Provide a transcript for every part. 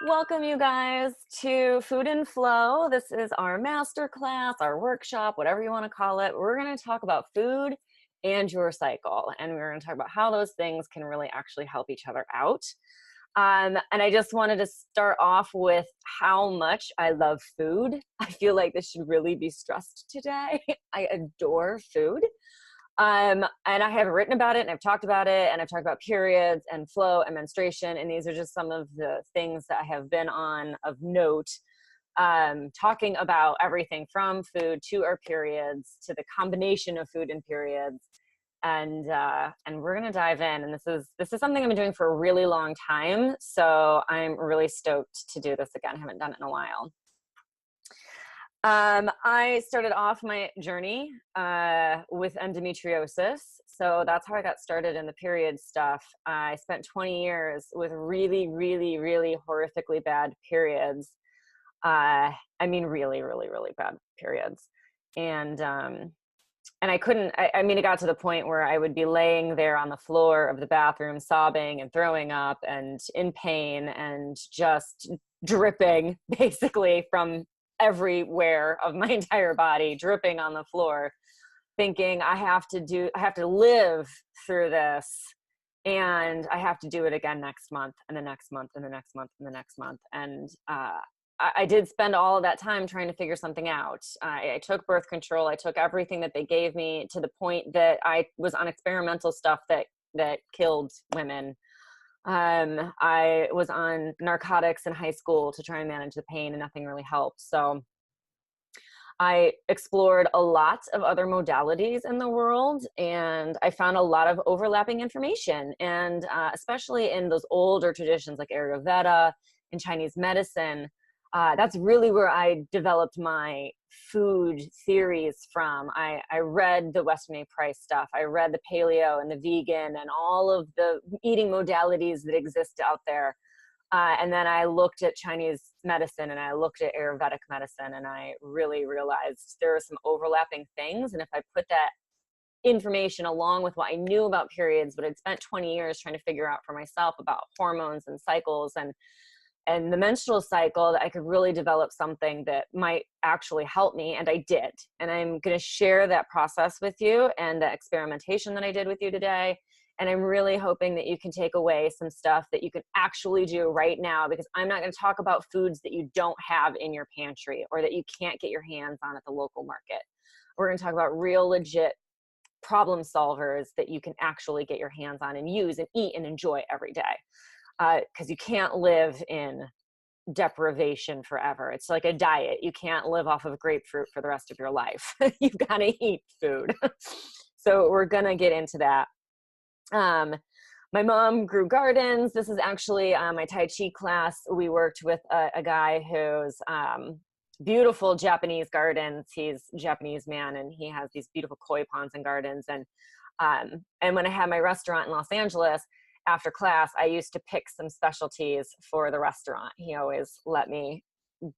Welcome, you guys, to Food and Flow. This is our masterclass, our workshop, whatever you want to call it. We're going to talk about food and your cycle, and we're going to talk about how those things can really actually help each other out. And I just wanted to start off with how much I love food. I feel like this should really be stressed today. I adore food. And I have written about it and I've talked about it and I've talked about periods and flow and menstruation. And these are just some of the things that I have been on of note, talking about everything from food to our periods to the combination of food and periods. And we're gonna dive in. And this is something I've been doing for a really long time. So I'm really stoked to do this again. I haven't done it in a while. I started off my journey with endometriosis. So that's how I got started in the period stuff. I spent 20 years with really, really, really horrifically bad periods. I mean, really, really, really bad periods. And I couldn't, I mean, it got to the point where I would be laying there on the floor of the bathroom, sobbing and throwing up and in pain and just dripping basically from everywhere of my entire body, dripping on the floor, thinking I have to live through this, and I have to do it again next month and the next month and the next month and the next month. And I did spend all of that time trying to figure something out. I took birth control. I took everything that they gave me, to the point that I was on experimental stuff that killed women. I was on narcotics in high school to try and manage the pain, and nothing really helped. So I explored a lot of other modalities in the world, and I found a lot of overlapping information. And especially in those older traditions like Ayurveda and Chinese medicine, that's really where I developed my food theories from. I read the Weston A. Price stuff. I read the paleo and the vegan and all of the eating modalities that exist out there. And then I looked at Chinese medicine and I looked at Ayurvedic medicine, and I really realized there are some overlapping things. And if I put that information along with what I knew about periods, but I'd spent 20 years trying to figure out for myself about hormones and cycles and the menstrual cycle, that I could really develop something that might actually help me. And I did. And I'm going to share that process with you and the experimentation that I did with you today. And I'm really hoping that you can take away some stuff that you can actually do right now, because I'm not going to talk about foods that you don't have in your pantry or that you can't get your hands on at the local market. We're going to talk about real legit problem solvers that you can actually get your hands on and use and eat and enjoy every day. Because you can't live in deprivation forever. It's like a diet. You can't live off of grapefruit for the rest of your life. You've got to eat food. So we're going to get into that. My mom grew gardens. This is actually my Tai Chi class. We worked with a guy who's beautiful Japanese gardens. He's a Japanese man, and he has these beautiful koi ponds and gardens. And when I had my restaurant in Los Angeles, after class, I used to pick some specialties for the restaurant. He always let me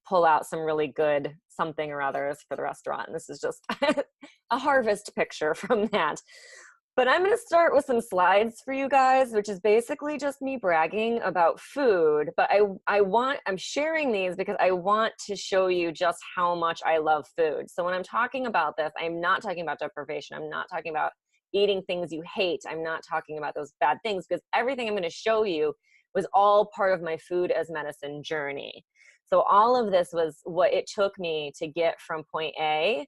pull out some really good something or others for the restaurant. And this is just a harvest picture from that. But I'm going to start with some slides for you guys, which is basically just me bragging about food. But I'm sharing these because I want to show you just how much I love food. So when I'm talking about this, I'm not talking about deprivation. I'm not talking about eating things you hate. I'm not talking about those bad things, because everything I'm going to show you was all part of my food as medicine journey. So all of this was what it took me to get from point A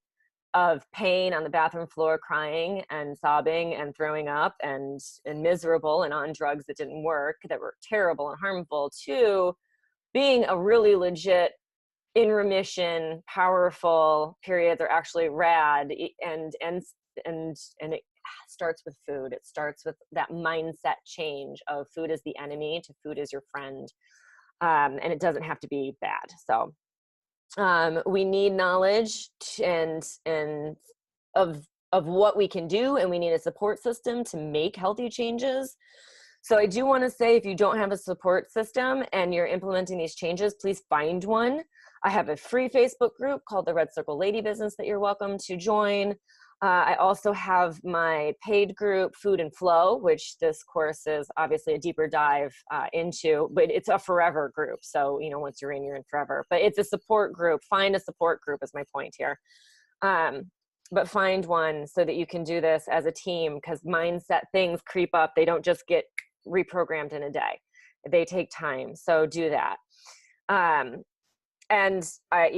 of pain on the bathroom floor, crying and sobbing and throwing up and miserable and on drugs that didn't work, that were terrible and harmful, to being a really legit, in remission, powerful periods are actually rad. And it starts with food. It starts with that mindset change of food is the enemy to food is your friend. And it doesn't have to be bad. So we need knowledge and of what we can do, and we need a support system to make healthy changes. So I do want to say, if you don't have a support system and you're implementing these changes, please find one. I have a free Facebook group called the Red Circle Lady Business that you're welcome to join. I also have my paid group, Food and Flow, which this course is obviously a deeper dive into, but it's a forever group. So, once you're in forever. But it's a support group. Find a support group is my point here. But find one so that you can do this as a team, because mindset things creep up. They don't just get reprogrammed in a day. They take time. So do that. And I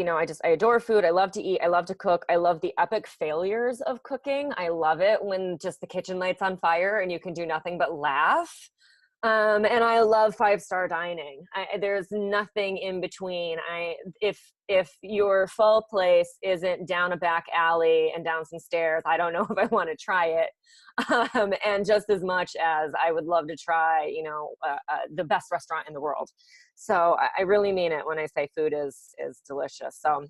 adore food. I love to eat. I love to cook. I love the epic failures of cooking. I love it when just the kitchen light's on fire and you can do nothing but laugh. And I love 5-star dining. There's nothing in between. If your fall place isn't down a back alley and down some stairs, I don't know if I want to try it. And just as much as I would love to try, the best restaurant in the world. So I really mean it when I say food is delicious. So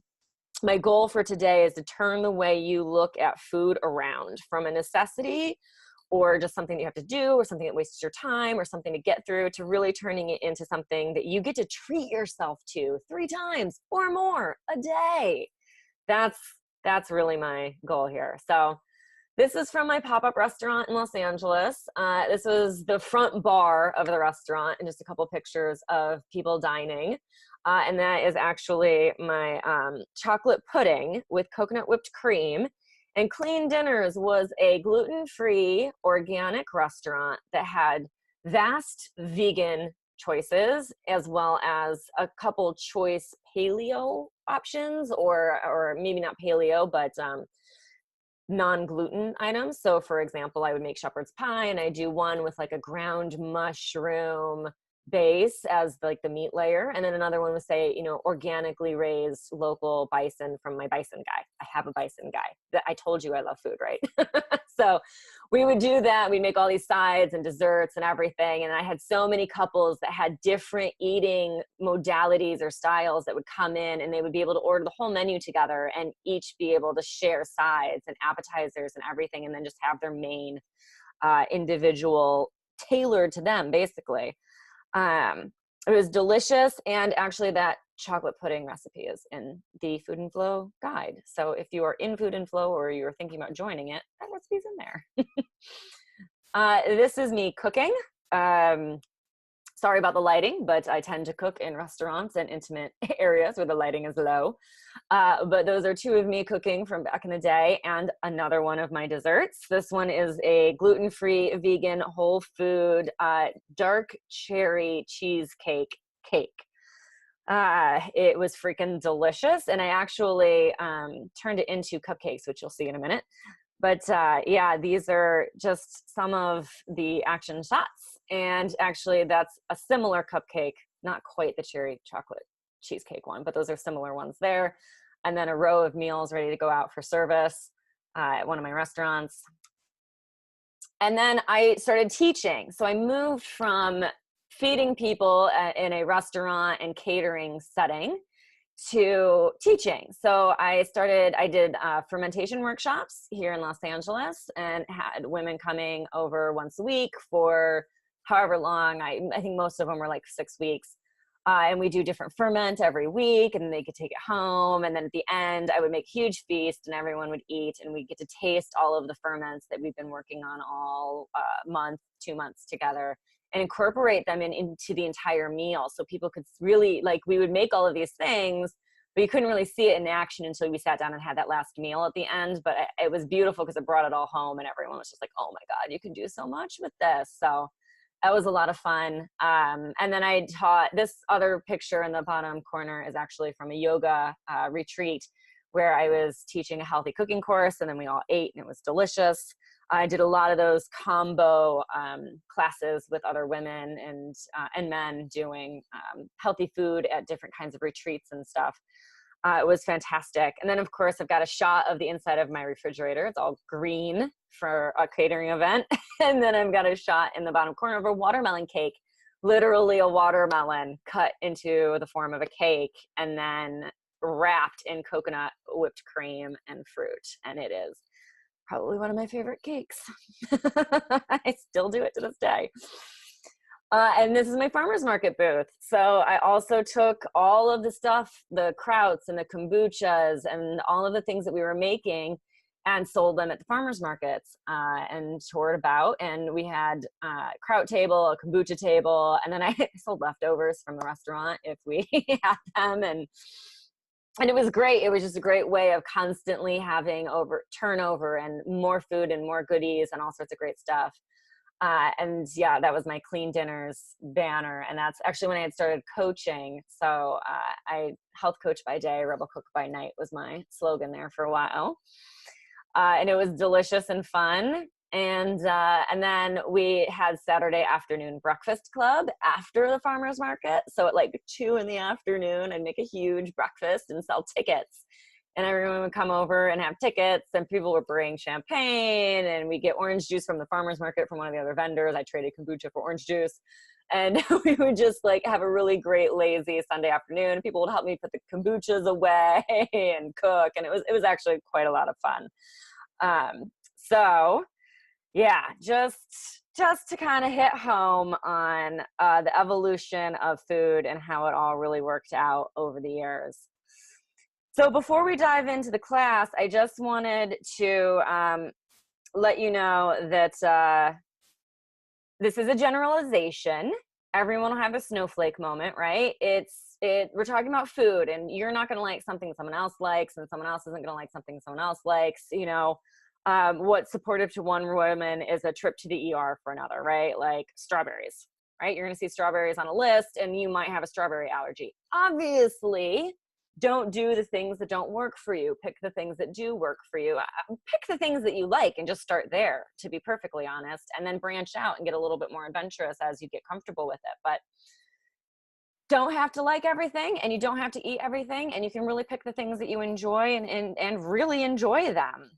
my goal for today is to turn the way you look at food around from a necessity or just something that you have to do or something that wastes your time or something to get through, to really turning it into something that you get to treat yourself to 3 times or more a day. That's really my goal here. So this is from my pop-up restaurant in Los Angeles. This was the front bar of the restaurant and just a couple pictures of people dining. And that is actually my chocolate pudding with coconut whipped cream. And Clean Dinners was a gluten-free organic restaurant that had vast vegan choices, as well as a couple choice paleo options, or maybe not paleo, but non-gluten items. So for example, I would make shepherd's pie and I do one with like a ground mushroom base as like the meat layer. And then another one would say, organically raised local bison from my bison guy. I have a bison guy. That I told you I love food, right? So we would do that. We'd make all these sides and desserts and everything. And I had so many couples that had different eating modalities or styles that would come in, and they would be able to order the whole menu together and each be able to share sides and appetizers and everything, and then just have their main individual tailored to them, basically. It was delicious, and actually that chocolate pudding recipe is in the Food and Flow guide. So if you are in Food and Flow or you're thinking about joining it, that recipe's in there. This is me cooking. Sorry about the lighting, but I tend to cook in restaurants and intimate areas where the lighting is low. But those are 2 of me cooking from back in the day, and another one of my desserts. This one is a gluten-free, vegan, whole food, dark cherry cheesecake cake. It was freaking delicious, and I actually turned it into cupcakes, which you'll see in a minute. But yeah, these are just some of the action shots. And actually that's a similar cupcake, not quite the cherry chocolate cheesecake one, but those are similar ones there. And then a row of meals ready to go out for service at one of my restaurants. And then I started teaching. So I moved from feeding people in a restaurant and catering setting to teaching. So I did fermentation workshops here in Los Angeles and had women coming over once a week for however long. I think most of them were like 6 weeks. And we do different ferment every week, and they could take it home. And then at the end, I would make a huge feast and everyone would eat, and we get to taste all of the ferments that we've been working on all month, 2 months together, and incorporate them into the entire meal. So people could really, like, we would make all of these things, but you couldn't really see it in action until we sat down and had that last meal at the end. But it was beautiful because it brought it all home, and everyone was just like, oh my God, you can do so much with this. So that was a lot of fun. And then I taught, this other picture in the bottom corner is actually from a yoga retreat where I was teaching a healthy cooking course, and then we all ate and it was delicious. I did a lot of those combo classes with other women and men doing healthy food at different kinds of retreats and stuff. It was fantastic. And then of course I've got a shot of the inside of my refrigerator. It's all green for a catering event. And then I've got a shot in the bottom corner of a watermelon cake, literally a watermelon cut into the form of a cake and then wrapped in coconut whipped cream and fruit. And it is probably one of my favorite cakes. I still do it to this day. And this is my farmer's market booth. So I also took all of the stuff, the krauts and the kombuchas and all of the things that we were making, and sold them at the farmers markets, and toured about. And we had a kraut table, a kombucha table, and then I sold leftovers from the restaurant if we had them. And it was great. It was just a great way of constantly having turnover and more food and more goodies and all sorts of great stuff. And yeah, that was my clean dinners banner. And that's actually when I had started coaching. So I health coach by day, rebel cook by night was my slogan there for a while. And it was delicious and fun. And then we had Saturday afternoon breakfast club after the farmer's market. So at like 2 PM, I'd make a huge breakfast and sell tickets. And everyone would come over and have tickets, and people would bring champagne, and we get orange juice from the farmer's market from one of the other vendors. I traded kombucha for orange juice. And we would just like have a really great lazy Sunday afternoon. People would help me put the kombuchas away and cook. And it was actually quite a lot of fun. So yeah, just to kind of hit home on the evolution of food and how it all really worked out over the years. So before we dive into the class, I just wanted to let you know that this is a generalization. Everyone will have a snowflake moment, right? We're talking about food, and you're not going to like something someone else likes, and someone else isn't going to like something someone else likes. You know, what's supportive to one woman is a trip to the ER for another, right? Like strawberries, right? You're going to see strawberries on a list, and you might have a strawberry allergy. Obviously, don't do the things that don't work for you. Pick the things that do work for you. Pick the things that you like and just start there, to be perfectly honest, and then branch out and get a little bit more adventurous as you get comfortable with it. But don't have to like everything, and you don't have to eat everything, and you can really pick the things that you enjoy and really enjoy them.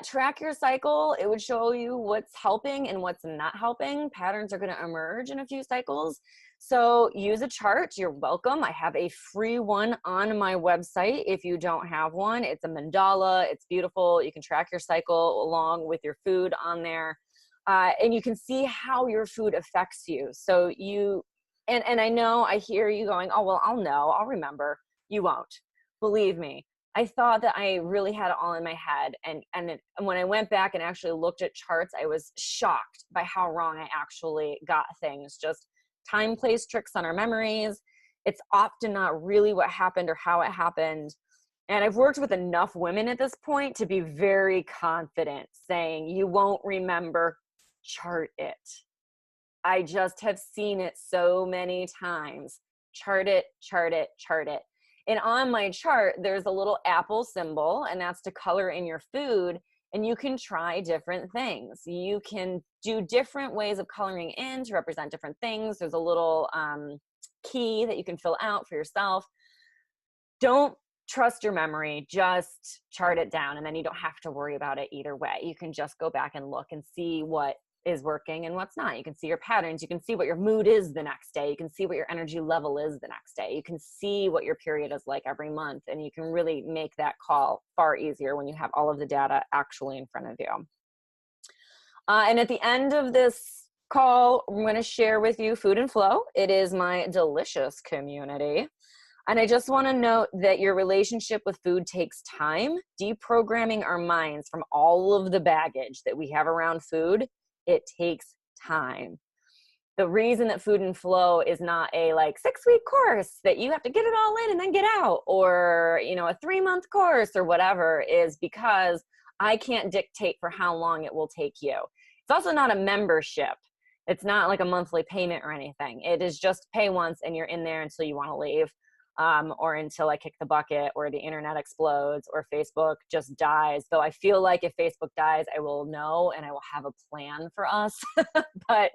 Track your cycle. It would show you what's helping and what's not helping. Patterns are going to emerge in a few cycles. So use a chart. You're welcome. I have a free one on my website. If you don't have one, it's a mandala. It's beautiful. You can track your cycle along with your food on there. And you can see how your food affects you. So and I know I hear you going, oh, well, I'll remember. You won't. Believe me. I thought that I really had it all in my head. And when I went back and actually looked at charts, I was shocked by how wrong I actually got things. Just time plays tricks on our memories. It's often not really what happened or how it happened. And I've worked with enough women at this point to be very confident saying, you won't remember, chart it. I just have seen it so many times. Chart it, chart it, chart it. And on my chart, there's a little apple symbol, and that's to color in your food. And you can try different things. You can do different ways of coloring in to represent different things. There's a little key that you can fill out for yourself. Don't trust your memory, just chart it down, and then you don't have to worry about it either way. You can just go back and look and see what is working and what's not. You can see your patterns. You can see what your mood is the next day. You can see what your energy level is the next day. You can see what your period is like every month, and you can really make that call far easier when you have all of the data actually in front of you. And at the end of this call, I'm going to share with you Food and Flow. It is my delicious community. And I just want to note that your relationship with food takes time. Deprogramming our minds from all of the baggage that we have around food, it takes time. The reason that Food and Flow is not a like 6-week course that you have to get it all in and then get out, or, you know, a 3-month course or whatever, is because I can't dictate for how long it will take you. It's also not a membership. It's not like a monthly payment or anything. It is just pay once and you're in there until you want to leave. Or until I kick the bucket, or the internet explodes, or Facebook just dies. Though I feel like if Facebook dies, I will know and I will have a plan for us. But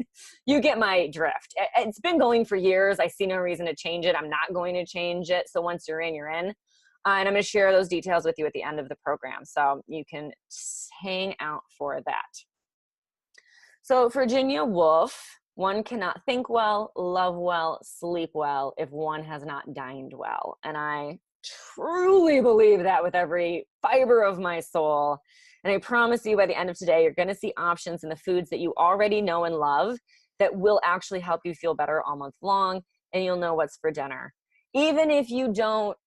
you get my drift. It's been going for years. I see no reason to change it. I'm not going to change it. So once you're in, you're in. And I'm going to share those details with you at the end of the program. So you can hang out for that. So Virginia Woolf, one cannot think well, love well, sleep well if one has not dined well. And I truly believe that with every fiber of my soul. And I promise you by the end of today, you're going to see options in the foods that you already know and love that will actually help you feel better all month long, and you'll know what's for dinner. Even if you don't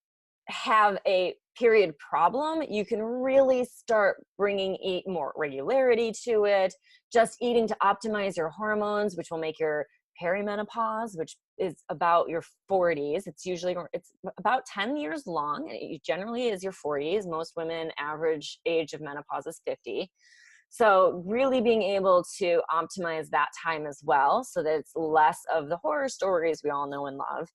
have a period problem, you can really start bringing eat more regularity to it, just eating to optimize your hormones, which will make your perimenopause, which is about your 40s. It's about 10 years long. It generally is your 40s. Most women average age of menopause is 50. So really being able to optimize that time as well, so that it's less of the horror stories we all know and love,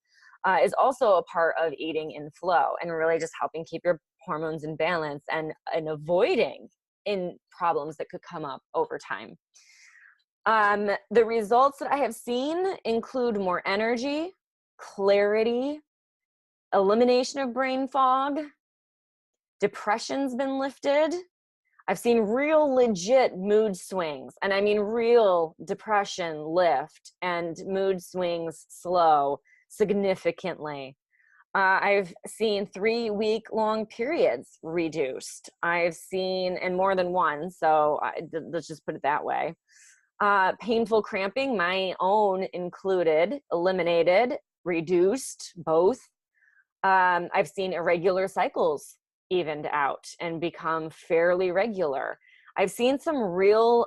is also a part of eating in flow, and really just helping keep your hormones in balance and avoiding in problems that could come up over time. The results that I have seen include more energy, clarity, elimination of brain fog, depression's been lifted. I've seen real legit mood swings, and I mean real depression lift and mood swings slow significantly. I've seen 3-week-long periods reduced. I've seen, and more than one, so let's just put it that way. Painful cramping, my own included, eliminated, reduced, both. I've seen irregular cycles evened out and become fairly regular. I've seen some real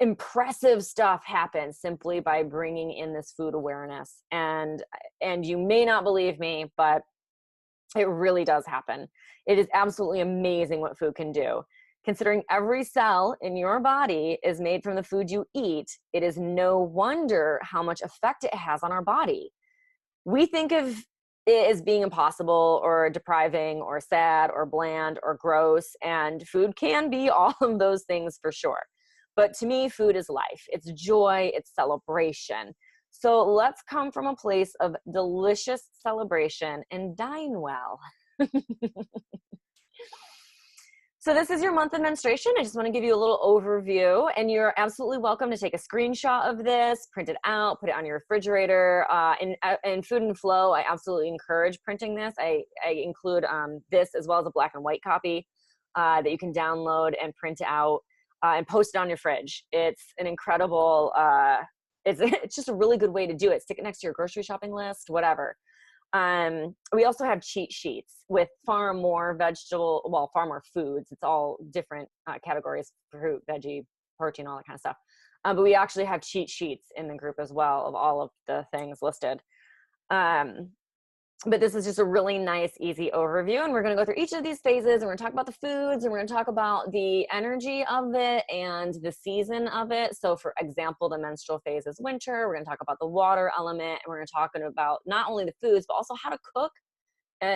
impressive stuff happen simply by bringing in this food awareness. And you may not believe me, but it really does happen. It is absolutely amazing what food can do. Considering every cell in your body is made from the food you eat, it is no wonder how much effect it has on our body. We think of it as being impossible or depriving or sad or bland or gross, and food can be all of those things for sure. But to me, food is life. It's joy, it's celebration. So let's come from a place of delicious celebration and dine well. So this is your month of menstruation. I just want to give you a little overview, and you're absolutely welcome to take a screenshot of this, print it out, put it on your refrigerator. In Food and Flow, I absolutely encourage printing this. I include this as well as a black and white copy that you can download and print out and post it on your fridge. It's an incredible, it's just a really good way to do it. Stick it next to your grocery shopping list, whatever. We also have cheat sheets with far more foods. It's all different categories: fruit, veggie, protein, all that kind of stuff. But we actually have cheat sheets in the group as well of all of the things listed. But this is just a really nice, easy overview. And we're going to go through each of these phases, and we're going to talk about the foods, and we're going to talk about the energy of it and the season of it. So for example, the menstrual phase is winter. We're going to talk about the water element, and we're going to talk about not only the foods, but also how to cook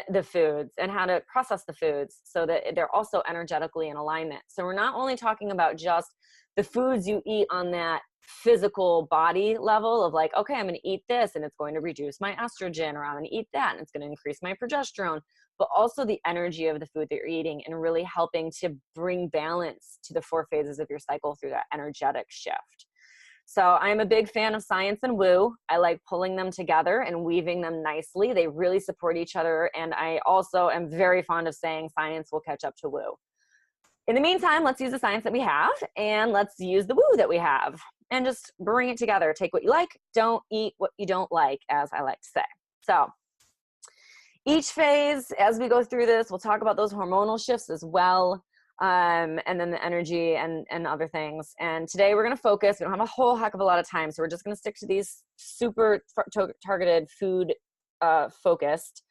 the foods and how to process the foods so that they're also energetically in alignment. So we're not only talking about just the foods you eat on that physical body level of like, okay, I'm going to eat this and it's going to reduce my estrogen, or I'm going to eat that and it's going to increase my progesterone, but also the energy of the food that you're eating and really helping to bring balance to the 4 phases of your cycle through that energetic shift. So I'm a big fan of science and woo. I like pulling them together and weaving them nicely. They really support each other. And I also am very fond of saying science will catch up to woo. In the meantime, let's use the science that we have, and let's use the woo that we have, and just bring it together. Take what you like, don't eat what you don't like, as I like to say. So each phase, as we go through this, we'll talk about those hormonal shifts as well, and then the energy and other things. And today we're going to focus. We don't have a whole heck of a lot of time, so we're just going to stick to these super targeted food focused.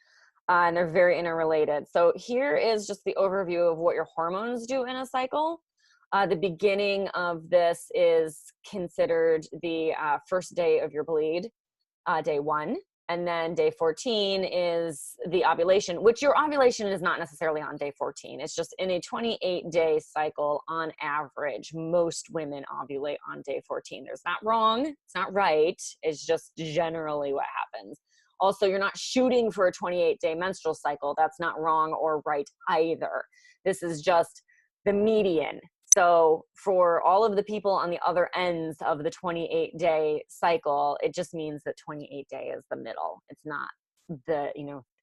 And they're very interrelated. So here is just the overview of what your hormones do in a cycle. The beginning of this is considered the first day of your bleed, day 1. And then day 14 is the ovulation, which your ovulation is not necessarily on day 14. It's just in a 28-day cycle on average, most women ovulate on day 14. There's not wrong, it's not right. It's just generally what happens. Also, you're not shooting for a 28-day menstrual cycle. That's not wrong or right either. This is just the median. So for all of the people on the other ends of the 28-day cycle, it just means that 28-day is the middle. It's not the,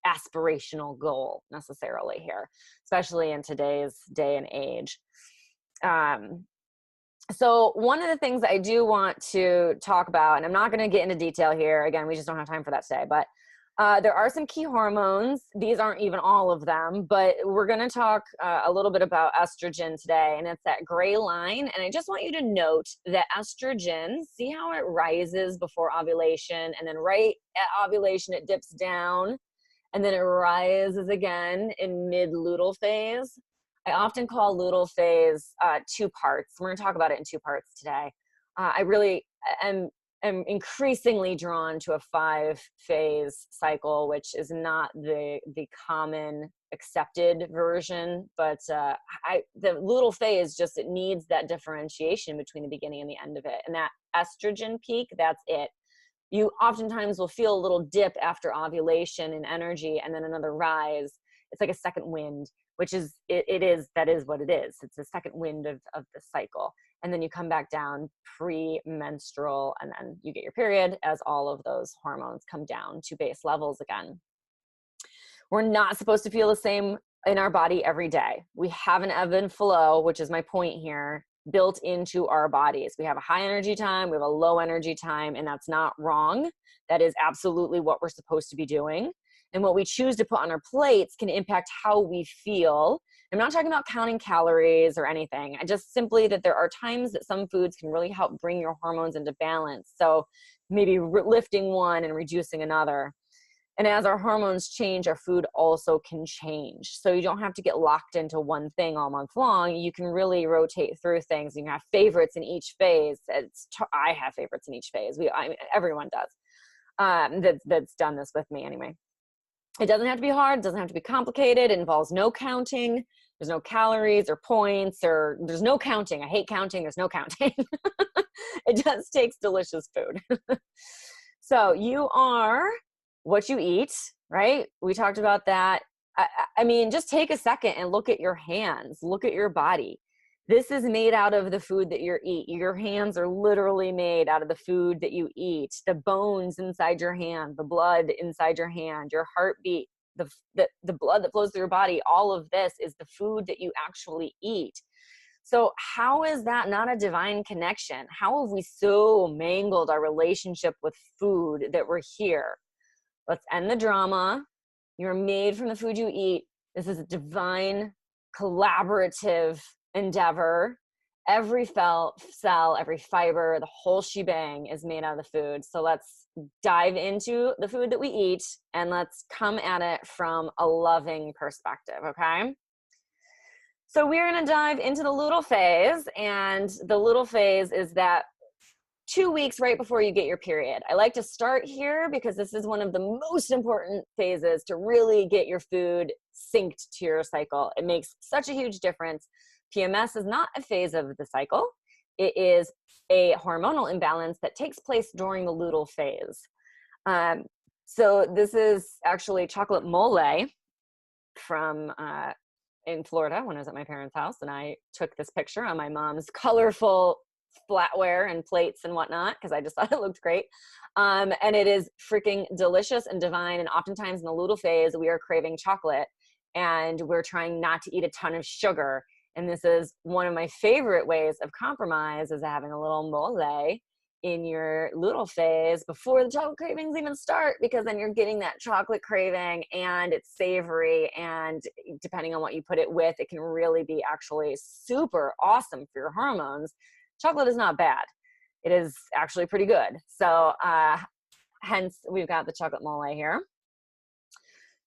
aspirational goal necessarily here, especially in today's day and age. So one of the things I do want to talk about, and I'm not going to get into detail here, again, we just don't have time for that today, but There are some key hormones. These aren't even all of them, but we're going to talk a little bit about estrogen today, and it's that gray line. And I just want you to note that estrogen, see how it rises before ovulation, and then right at ovulation, it dips down, and then it rises again in mid-luteal phase. I often call luteal phase two parts. We're going to talk about it in two parts today. I really am increasingly drawn to a 5-phase cycle, which is not the common accepted version, but the luteal phase just, it needs that differentiation between the beginning and the end of it. And that estrogen peak, that's it. You oftentimes will feel a little dip after ovulation in energy, and then another rise. It's like a second wind, which is, that is what it is. It's the second wind of the cycle. And then you come back down pre-menstrual, and then you get your period as all of those hormones come down to base levels again. We're not supposed to feel the same in our body every day. We have an ebb and flow, which is my point here, built into our bodies. We have a high energy time, we have a low energy time, and that's not wrong. That is absolutely what we're supposed to be doing. And what we choose to put on our plates can impact how we feel. I'm not talking about counting calories or anything. I just simply that there are times that some foods can really help bring your hormones into balance. So maybe lifting one and reducing another. And as our hormones change, our food also can change. So you don't have to get locked into one thing all month long. You can really rotate through things. You can have favorites in each phase. I have favorites in each phase. Everyone does. That's done this with me anyway. It doesn't have to be hard. It doesn't have to be complicated. It involves no counting. There's no calories or points, or there's no counting. I hate counting. There's no counting. It just takes delicious food. So you are what you eat, right? We talked about that. I mean, just take a second and look at your hands. Look at your body. This is made out of the food that you eat. Your hands are literally made out of the food that you eat. The bones inside your hand, the blood inside your hand, your heartbeat, the blood that flows through your body, all of this is the food that you actually eat. So how is that not a divine connection? How have we so mangled our relationship with food that we're here? Let's end the drama. You're made from the food you eat. This is a divine, collaborative endeavor. Every cell, every fiber, the whole shebang is made out of the food. So let's dive into the food that we eat, and let's come at it from a loving perspective, okay? So we're going to dive into the luteal phase, and the luteal phase is that 2 weeks right before you get your period. I like to start here because this is one of the most important phases to really get your food synced to your cycle. It makes such a huge difference. PMS is not a phase of the cycle. It is a hormonal imbalance that takes place during the luteal phase. So this is actually chocolate mole from in Florida when I was at my parents' house, and I took this picture on my mom's colorful flatware and plates and whatnot because I just thought it looked great. And it is freaking delicious and divine. And oftentimes in the luteal phase, we are craving chocolate and we're trying not to eat a ton of sugar. And this is one of my favorite ways of compromise, is having a little mole in your luteal phase before the chocolate cravings even start, because then you're getting that chocolate craving and it's savory, and depending on what you put it with, it can really be actually super awesome for your hormones. Chocolate is not bad. It is actually pretty good. So hence we've got the chocolate mole here.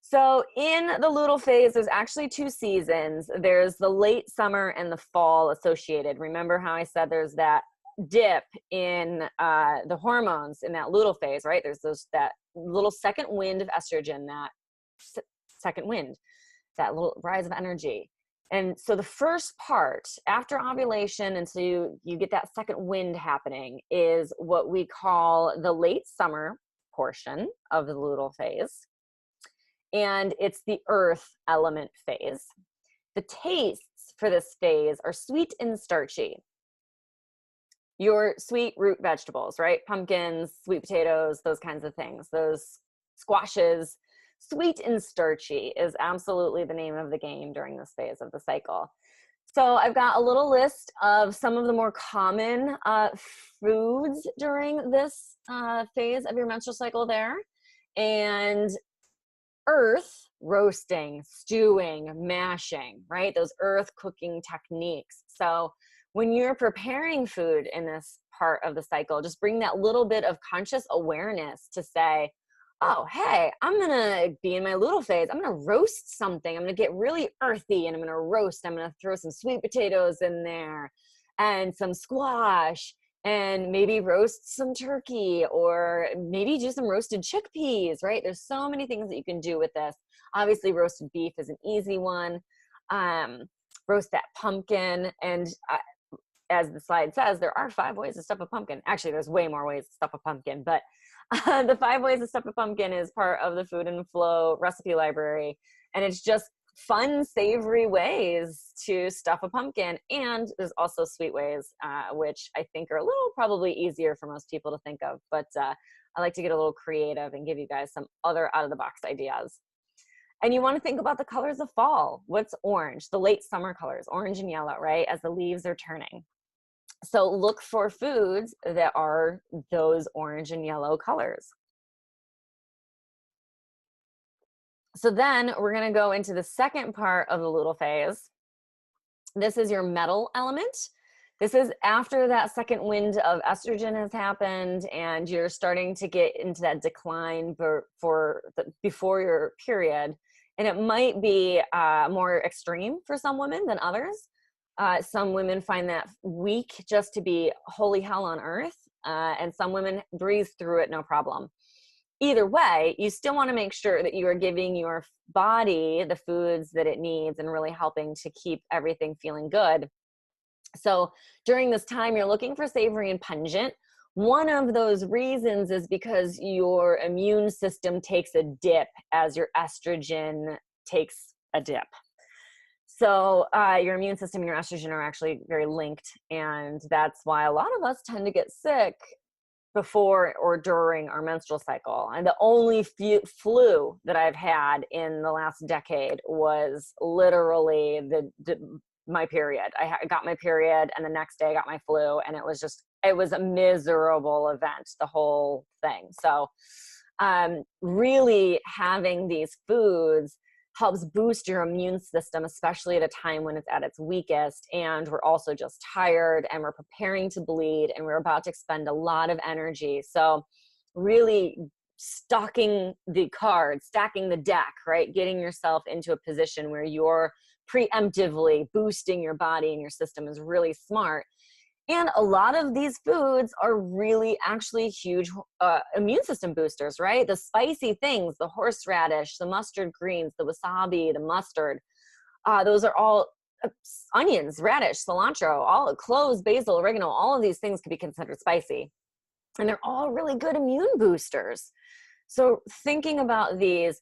So in the luteal phase, there's actually 2 seasons. There's the late summer and the fall associated. Remember how I said there's that dip in the hormones in that luteal phase, right? There's that little second wind of estrogen, that second wind, that little rise of energy. And so the first part after ovulation, and so you get that second wind happening, is what we call the late summer portion of the luteal phase. And it's the earth element phase. The tastes for this phase are sweet and starchy. Your sweet root vegetables, right? Pumpkins, sweet potatoes, those kinds of things, those squashes. Sweet and starchy is absolutely the name of the game during this phase of the cycle. So I've got a little list of some of the more common foods during this phase of your menstrual cycle there. and earth, roasting, stewing, mashing, right? Those earth cooking techniques. So when you're preparing food in this part of the cycle, just bring that little bit of conscious awareness to say, oh, hey, I'm going to be in my luteal phase. I'm going to roast something. I'm going to get really earthy and I'm going to roast. I'm going to throw some sweet potatoes in there and some squash and maybe roast some turkey or maybe do some roasted chickpeas, right? There's so many things that you can do with this. Obviously, roasted beef is an easy one. Roast that pumpkin. And as the slide says, there are 5 ways to stuff a pumpkin. Actually, there's way more ways to stuff a pumpkin, but the 5 ways to stuff a pumpkin is part of the Food and Flow recipe library. And it's just fun, savory ways to stuff a pumpkin. And there's also sweet ways, which I think are a little probably easier for most people to think of. But I like to get a little creative and give you guys some other out of the box ideas. And you want to think about the colors of fall. What's orange? The late summer colors, orange and yellow, right? As the leaves are turning. So look for foods that are those orange and yellow colors. So then we're going to go into the second part of the luteal phase. This is your metal element. This is after that second wind of estrogen has happened and you're starting to get into that decline before your period. And it might be more extreme for some women than others. Some women find that week just to be holy hell on earth, and some women breeze through it no problem. Either way, you still want to make sure that you are giving your body the foods that it needs and really helping to keep everything feeling good. So during this time, you're looking for savory and pungent. One of those reasons is because your immune system takes a dip as your estrogen takes a dip. So your immune system and your estrogen are actually very linked. And that's why a lot of us tend to get sick before or during our menstrual cycle. And the only flu that I've had in the last decade was literally my period. I got my period and the next day I got my flu, and it was a miserable event, the whole thing. So really having these foods helps boost your immune system, especially at a time when it's at its weakest. And we're also just tired and we're preparing to bleed and we're about to expend a lot of energy. So really stacking the deck, right? Getting yourself into a position where you're preemptively boosting your body and your system is really smart. And a lot of these foods are really actually huge immune system boosters, right? The spicy things, the horseradish, the mustard greens, the wasabi, the mustard, those are all onions, radish, cilantro, all cloves, basil, oregano, all of these things could be considered spicy. And they're all really good immune boosters. So thinking about these,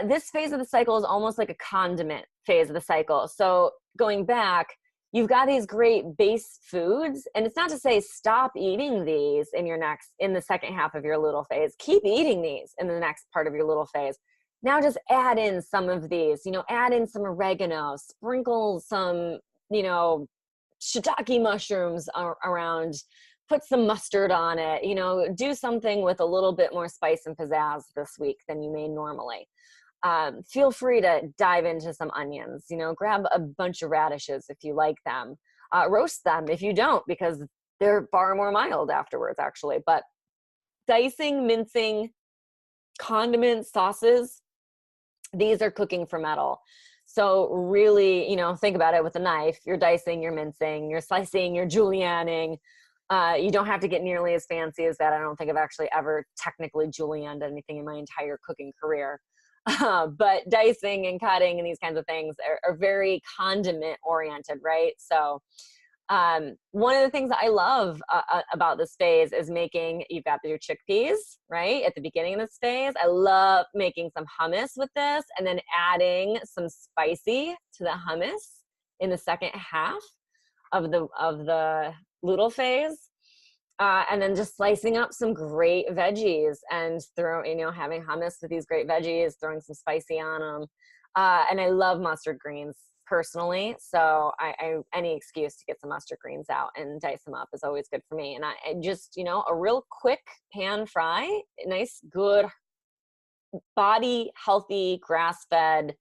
this phase of the cycle is almost like a condiment phase of the cycle. So going back, you've got these great base foods, and it's not to say stop eating these in the second half of your luteal phase. Keep eating these in the next part of your luteal phase. Now just add in some of these, add in some oregano, sprinkle some, shiitake mushrooms around, put some mustard on it, do something with a little bit more spice and pizzazz this week than you may normally. Feel free to dive into some onions, grab a bunch of radishes if you like them, roast them if you don't, because they're far more mild afterwards actually. But dicing, mincing, condiments, sauces, these are cooking for metal. So really, think about it with a knife. You're dicing, you're mincing, you're slicing, you're julienning. You don't have to get nearly as fancy as that. I don't think I've actually ever technically julienned anything in my entire cooking career. But dicing and cutting and these kinds of things are very condiment oriented, right? So one of the things that I love about this phase is you've got your chickpeas, right? At the beginning of this phase, I love making some hummus with this and then adding some spicy to the hummus in the second half of the luteal phase. And then just slicing up some great veggies and having hummus with these great veggies, throwing some spicy on them. And I love mustard greens personally. So any excuse to get some mustard greens out and dice them up is always good for me. And I just, a real quick pan fry, nice, good body healthy grass-fed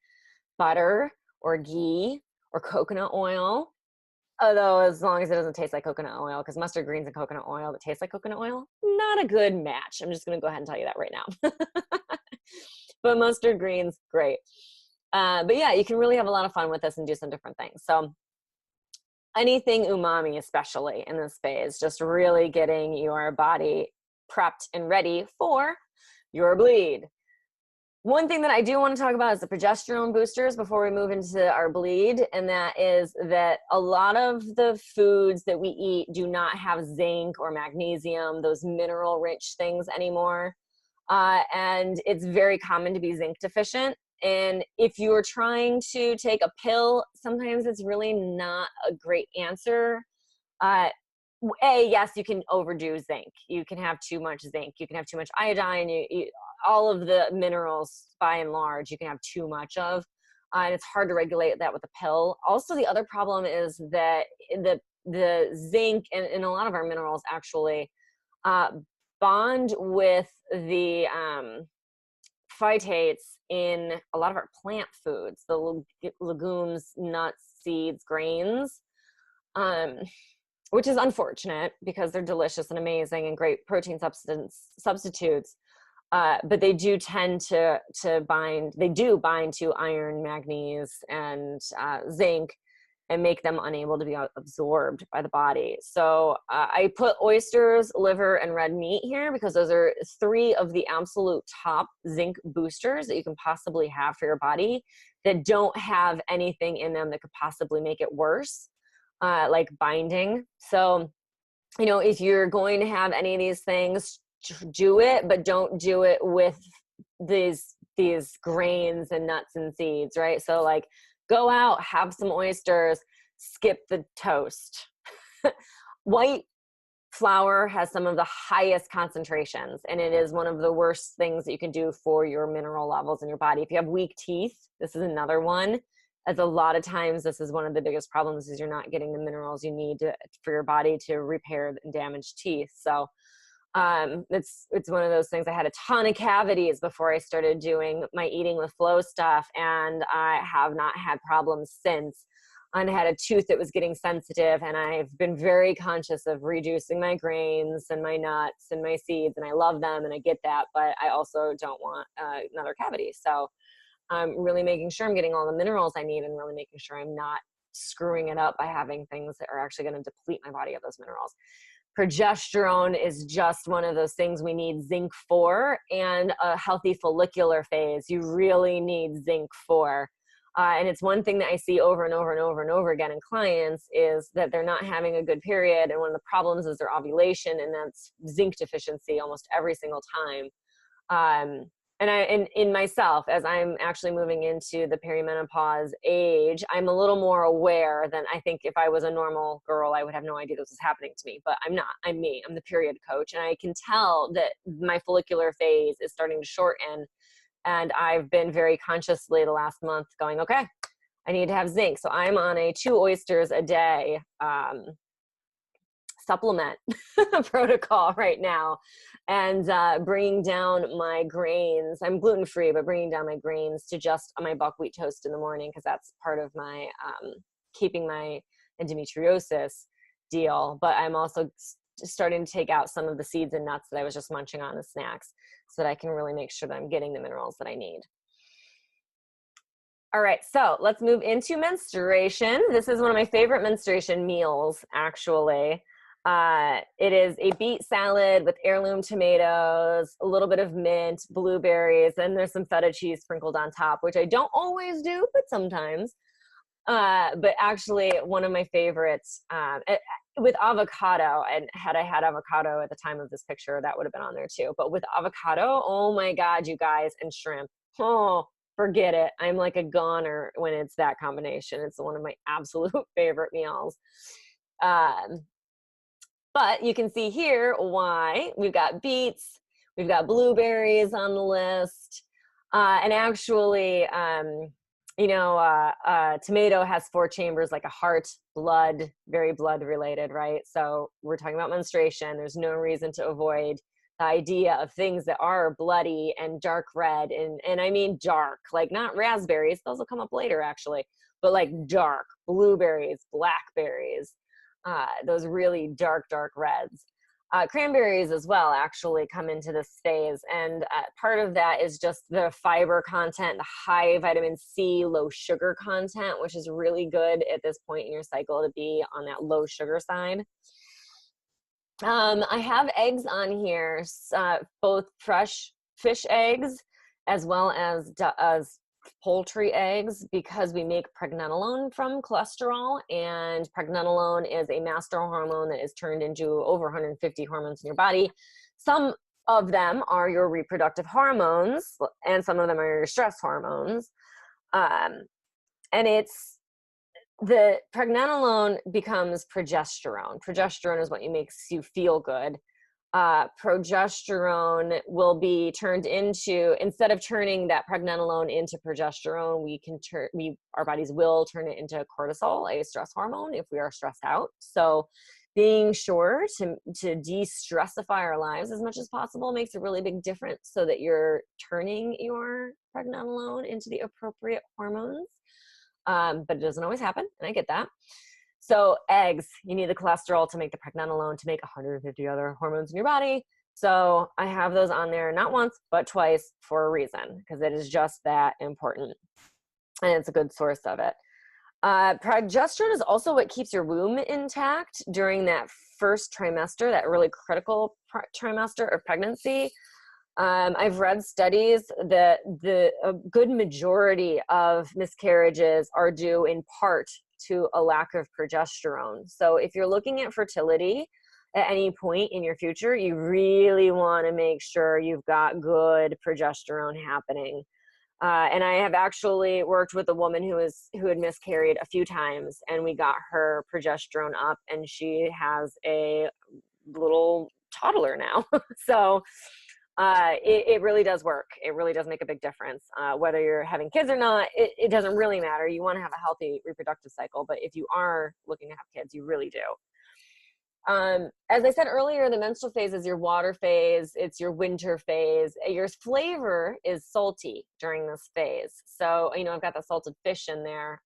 butter or ghee or coconut oil. Although as long as it doesn't taste like coconut oil, because mustard greens and coconut oil that tastes like coconut oil, not a good match. I'm just going to go ahead and tell you that right now. But mustard greens, great. But yeah, you can really have a lot of fun with this and do some different things. So anything umami, especially in this phase, just really getting your body prepped and ready for your bleed. One thing that I do want to talk about is the progesterone boosters before we move into our bleed, and that is that a lot of the foods that we eat do not have zinc or magnesium, those mineral-rich things anymore, and it's very common to be zinc deficient. And if you're trying to take a pill, sometimes it's really not a great answer. Yes, you can overdo zinc. You can have too much zinc. You can have too much iodine. All of the minerals, by and large, you can have too much of. And it's hard to regulate that with a pill. Also, the other problem is that the zinc and a lot of our minerals actually bond with the phytates in a lot of our plant foods, the legumes, nuts, seeds, grains. Which is unfortunate because they're delicious and amazing and great protein substitutes. But they do tend to bind to iron, manganese, and zinc, and make them unable to be absorbed by the body. So I put oysters, liver, and red meat here because those are 3 of the absolute top zinc boosters that you can possibly have for your body that don't have anything in them that could possibly make it worse. Like binding. So, if you're going to have any of these things, do it, but don't do it with these grains and nuts and seeds, right? So like go out, have some oysters, skip the toast. White flour has some of the highest concentrations, and it is one of the worst things that you can do for your mineral levels in your body. If you have weak teeth, this is another one. As a lot of times, this is one of the biggest problems is you're not getting the minerals you need for your body to repair damaged teeth. So it's one of those things. I had a ton of cavities before I started doing my Eating with Flow stuff, and I have not had problems since. I had a tooth that was getting sensitive, and I've been very conscious of reducing my grains and my nuts and my seeds, and I love them and I get that, but I also don't want another cavity. So I'm really making sure I'm getting all the minerals I need and really making sure I'm not screwing it up by having things that are actually going to deplete my body of those minerals. Progesterone is just one of those things we need zinc for, and a healthy follicular phase you really need zinc for. And it's one thing that I see over and over and over and over again in clients is that they're not having a good period. And one of the problems is their ovulation, and that's zinc deficiency almost every single time. And in myself, as I'm actually moving into the perimenopause age, I'm a little more aware than I think if I was a normal girl, I would have no idea this was happening to me, but I'm not. I'm me. I'm the period coach. And I can tell that my follicular phase is starting to shorten. And I've been very consciously the last month going, okay, I need to have zinc. So I'm on a 2 oysters a day supplement protocol right now, and bringing down my grains. I'm gluten-free, but bringing down my grains to just my buckwheat toast in the morning, because that's part of my keeping my endometriosis deal. But I'm also starting to take out some of the seeds and nuts that I was just munching on as snacks, so that I can really make sure that I'm getting the minerals that I need. All right, so let's move into menstruation. This is one of my favorite menstruation meals, actually. It is a beet salad with heirloom tomatoes, a little bit of mint, blueberries, and there's some feta cheese sprinkled on top, which I don't always do, but sometimes. But actually one of my favorites, with avocado, and had I had avocado at the time of this picture, that would have been on there too. But with avocado, oh my God, you guys, and shrimp, oh, forget it. I'm like a goner when it's that combination. It's one of my absolute favorite meals. But you can see here why. We've got beets, we've got blueberries on the list, and actually, tomato has 4 chambers, like a heart, blood, very blood related, right? So we're talking about menstruation. There's no reason to avoid the idea of things that are bloody and dark red, and I mean dark, like not raspberries, those will come up later actually, but like dark blueberries, blackberries, those really dark reds. Cranberries as well actually come into this phase, and part of that is just the fiber content, the high vitamin C, low sugar content, which is really good at this point in your cycle to be on that low sugar side. I have eggs on here, both fresh fish eggs as well as poultry eggs, because we make pregnenolone from cholesterol, and pregnenolone is a master hormone that is turned into over 150 hormones in your body. Some of them are your reproductive hormones, and some of them are your stress hormones. And the pregnenolone becomes progesterone. Progesterone is what makes you feel good. Progesterone will be turned into, instead of turning that pregnenolone into progesterone, our bodies will turn it into cortisol, a stress hormone, if we are stressed out. So being sure to de-stressify our lives as much as possible makes a really big difference, so that you're turning your pregnenolone into the appropriate hormones. But it doesn't always happen, and I get that. So eggs, you need the cholesterol to make the pregnenolone to make 150 other hormones in your body. So I have those on there not once, but twice for a reason, because it is just that important. And it's a good source of it. Progesterone is also what keeps your womb intact during that first trimester, that really critical trimester of pregnancy. I've read studies that a good majority of miscarriages are due in part to a lack of progesterone. So if you're looking at fertility at any point in your future, you really want to make sure you've got good progesterone happening. And I have actually worked with a woman who had miscarried a few times, and we got her progesterone up, and she has a little toddler now. So it really does work. It really does make a big difference. Whether you're having kids or not, it doesn't really matter. You want to have a healthy reproductive cycle, but if you are looking to have kids, you really do. As I said earlier, the menstrual phase is your water phase. It's your winter phase. Your flavor is salty during this phase. So, I've got the salted fish in there.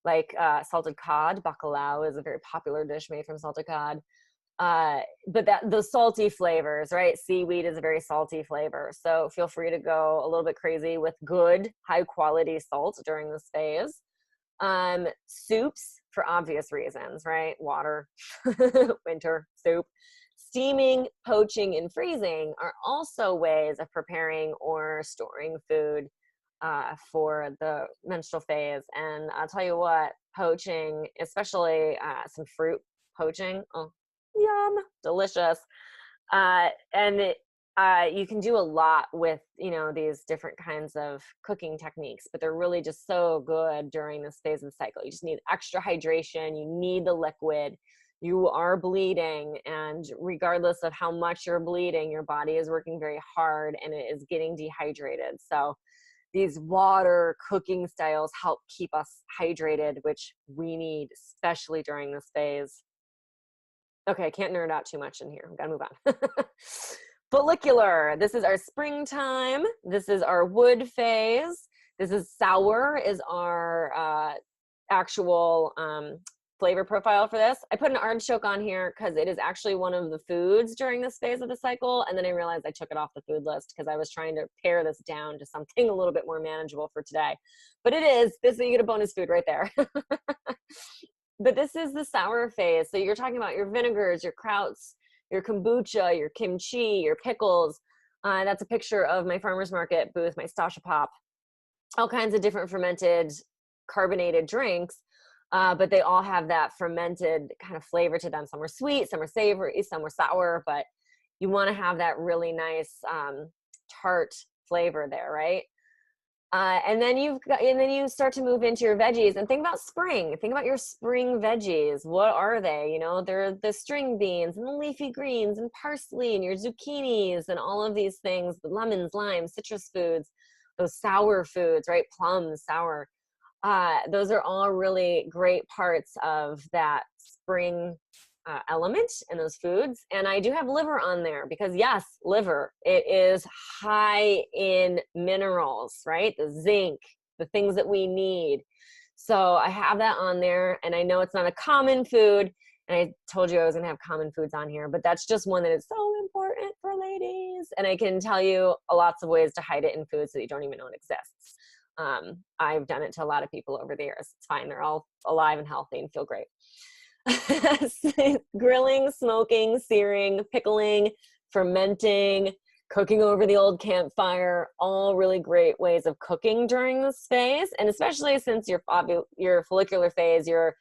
Salted cod, bacalao is a very popular dish made from salted cod. But the salty flavors, right? Seaweed is a very salty flavor. So feel free to go a little bit crazy with good, high quality salt during this phase. Soups, for obvious reasons, right? Water, winter, soup. Steaming, poaching, and freezing are also ways of preparing or storing food for the menstrual phase. And I'll tell you what, poaching, especially some fruit poaching, oh, yum, delicious. You can do a lot with, these different kinds of cooking techniques, but they're really just so good during this phase of the cycle. You just need extra hydration. You need the liquid. You are bleeding, and regardless of how much you're bleeding, your body is working very hard and it is getting dehydrated. So these water cooking styles help keep us hydrated, which we need, especially during this phase. Okay, I can't nerd out too much in here. I've got to move on. Follicular. This is our springtime. This is our wood phase. This is sour is our actual flavor profile for this. I put an artichoke on here because it is actually one of the foods during this phase of the cycle. And then I realized I took it off the food list because I was trying to pare this down to something a little bit more manageable for today. But it is. You get a bonus food right there. But this is the sour phase. So you're talking about your vinegars, your krauts, your kombucha, your kimchi, your pickles. That's a picture of my farmer's market booth, my Stasha Pop. All kinds of different fermented carbonated drinks, but they all have that fermented kind of flavor to them. Some are sweet, some are savory, some are sour, but you want to have that really nice tart flavor there, right? And then you start to move into your veggies and think about spring. Think about your spring veggies. What are they? They're the string beans and the leafy greens and parsley and your zucchinis and all of these things, the lemons, limes, citrus foods, those sour foods, right? Plums, sour. Those are all really great parts of that spring element in those foods. And I do have liver on there because yes, liver, it is high in minerals, right? The zinc, the things that we need. So I have that on there, and I know it's not a common food. And I told you I was going to have common foods on here, but that's just one that is so important for ladies. And I can tell you lots of ways to hide it in foods so that you don't even know it exists. I've done it to a lot of people over the years. It's fine. They're all alive and healthy and feel great. Grilling, smoking, searing, pickling, fermenting, cooking over the old campfire, all really great ways of cooking during this phase. And especially since your follicular phase, your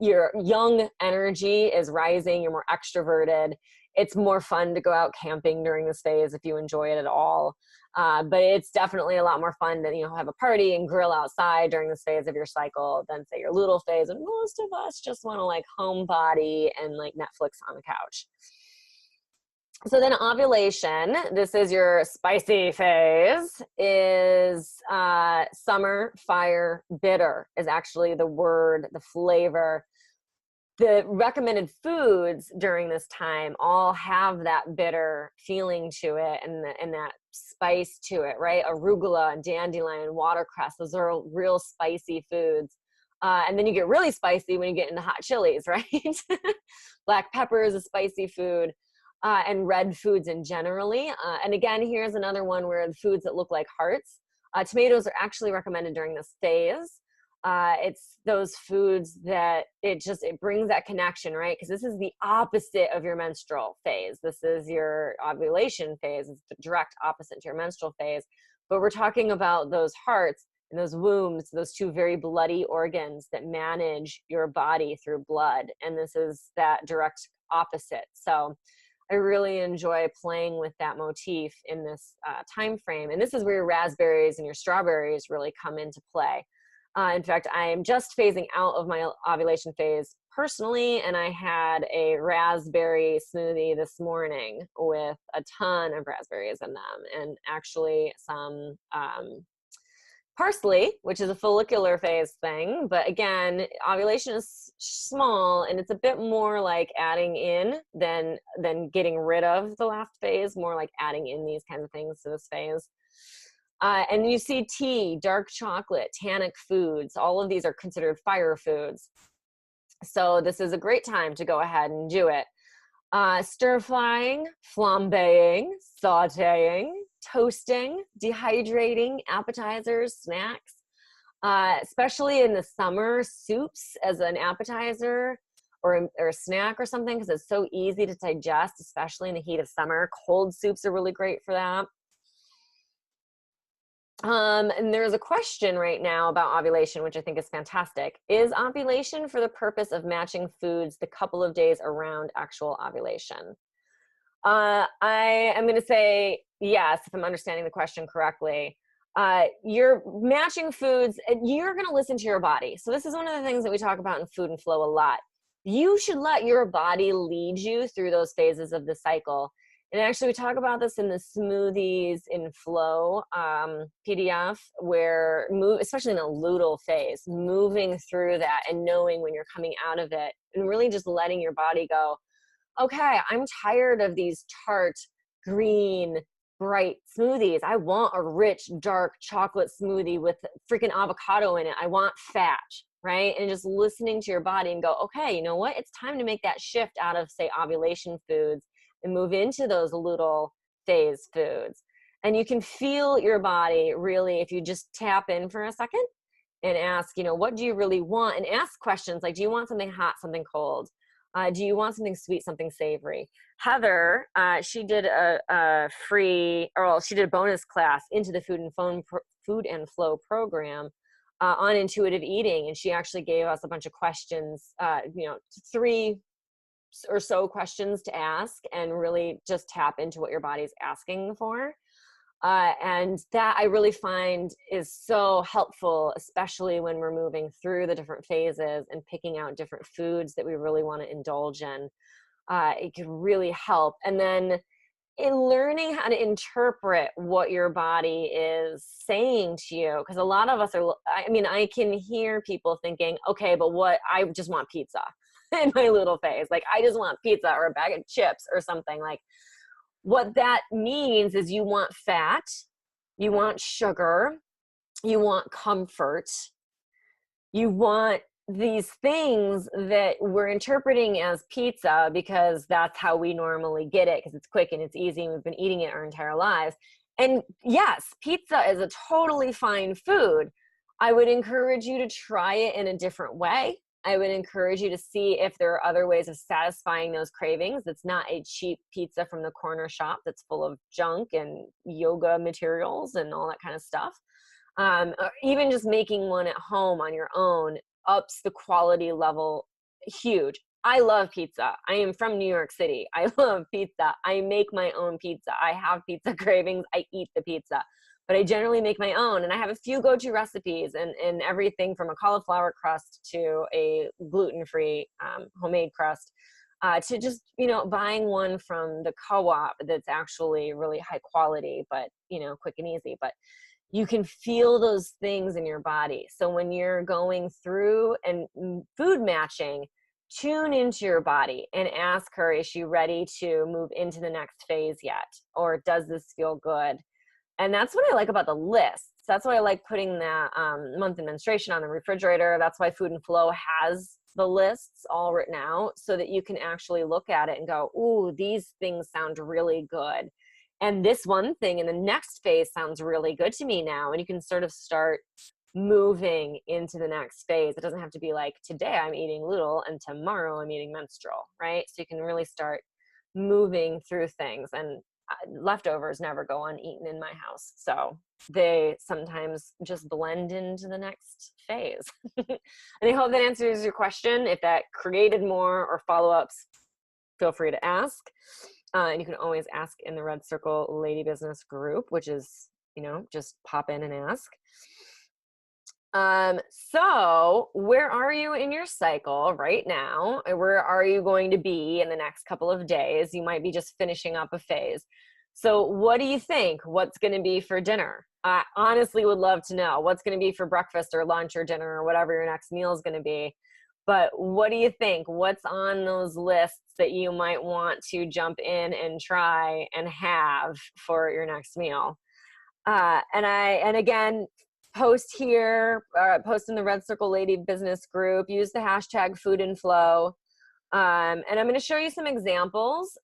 young energy is rising, you're more extroverted. It's more fun to go out camping during this phase if you enjoy it at all. But it's definitely a lot more fun to, have a party and grill outside during this phase of your cycle than say your luteal phase. And most of us just want to like homebody and like Netflix on the couch. So then ovulation, this is your spicy phase, is summer, fire, bitter is actually the word, the flavor. The recommended foods during this time all have that bitter feeling to it and that spice to it, right? Arugula, dandelion, watercress, those are real spicy foods. And then you get really spicy when you get into hot chilies, right? Black pepper is a spicy food. And red foods in generally. And again, here's another one where the foods that look like hearts. Tomatoes are actually recommended during this phase. It's those foods that it brings that connection, right? Because this is the opposite of your menstrual phase. This is your ovulation phase. It's the direct opposite to your menstrual phase. But we're talking about those hearts and those wombs, those two very bloody organs that manage your body through blood. And this is that direct opposite. So I really enjoy playing with that motif in this time frame. And this is where your raspberries and your strawberries really come into play. In fact, I am just phasing out of my ovulation phase personally, and I had a raspberry smoothie this morning with a ton of raspberries in them, and actually some parsley, which is a follicular phase thing. But again, ovulation is small and it's a bit more like adding in than getting rid of the last phase, more like adding in these kinds of things to this phase. And you see tea, dark chocolate, tannic foods, all of these are considered fire foods. So this is a great time to go ahead and do it. Stir frying, flambeing, sauteing, toasting, dehydrating, appetizers, snacks, especially in the summer, soups as an appetizer or a snack or something, because it's so easy to digest, especially in the heat of summer. Cold soups are really great for that. And there's a question right now about ovulation, which I think is fantastic. Is ovulation for the purpose of matching foods the couple of days around actual ovulation? I am going to say yes, if I'm understanding the question correctly. You're matching foods, and you're going to listen to your body. So this is one of the things that we talk about in Food and Flow a lot. You should let your body lead you through those phases of the cycle. And actually, we talk about this in the Smoothies in Flow PDF, where especially in a luteal phase, moving through that and knowing when you're coming out of it and really just letting your body go, okay, I'm tired of these tart, green, bright smoothies. I want a rich, dark chocolate smoothie with freaking avocado in it. I want fat, right? And just listening to your body and go, okay, you know what? It's time to make that shift out of, say, ovulation foods and move into those luteal phase foods. And you can feel your body really, if you just tap in for a second and ask, what do you really want? And ask questions like, do you want something hot, something cold? Do you want something sweet, something savory? Heather, she did she did a bonus class into the Food and Flow program on intuitive eating. And she actually gave us a bunch of questions, 3 or so questions to ask and really just tap into what your body's asking for. And that I really find is so helpful, especially when we're moving through the different phases and picking out different foods that we really want to indulge in. It can really help. And then in learning how to interpret what your body is saying to you, because a lot of us I can hear people thinking, okay, but I just want pizza. in my little phase. Like, I just want pizza or a bag of chips or something. Like, what that means is you want fat, you want sugar, you want comfort, you want these things that we're interpreting as pizza because that's how we normally get it, because it's quick and it's easy and we've been eating it our entire lives. And yes, pizza is a totally fine food. I would encourage you to try it in a different way. I would encourage you to see if there are other ways of satisfying those cravings. It's not a cheap pizza from the corner shop that's full of junk and yoga materials and all that kind of stuff. Or even just making one at home on your own ups the quality level huge. I love pizza. I am from New York City. I love pizza. I make my own pizza. I have pizza cravings. I eat the pizza, but I generally make my own. And I have a few go-to recipes and everything from a cauliflower crust to a gluten-free homemade crust, to just, buying one from the co-op that's actually really high quality, but, quick and easy. But you can feel those things in your body. So when you're going through and food matching, tune into your body and ask her, is she ready to move into the next phase yet? Or does this feel good? And that's what I like about the lists. That's why I like putting that month and menstruation on the refrigerator. That's why Food and Flow has the lists all written out so that you can actually look at it and go, ooh, these things sound really good. And this one thing in the next phase sounds really good to me now. And you can sort of start moving into the next phase. It doesn't have to be like, today I'm eating luteal and tomorrow I'm eating menstrual, right? So you can really start moving through things. And leftovers never go uneaten in my house. So they sometimes just blend into the next phase. And I hope that answers your question. If that created more or follow-ups, feel free to ask. And you can always ask in the Red Circle Lady Business group, which is, just pop in and ask. So where are you in your cycle right now? Where are you going to be in the next couple of days? You might be just finishing up a phase. So what do you think? What's going to be for dinner? I honestly would love to know what's going to be for breakfast or lunch or dinner or whatever your next meal is going to be. But what do you think? What's on those lists that you might want to jump in and try and have for your next meal? And again, post here, post in the Red Circle Lady Business group, use the hashtag Food and Flow. And I'm going to show you some examples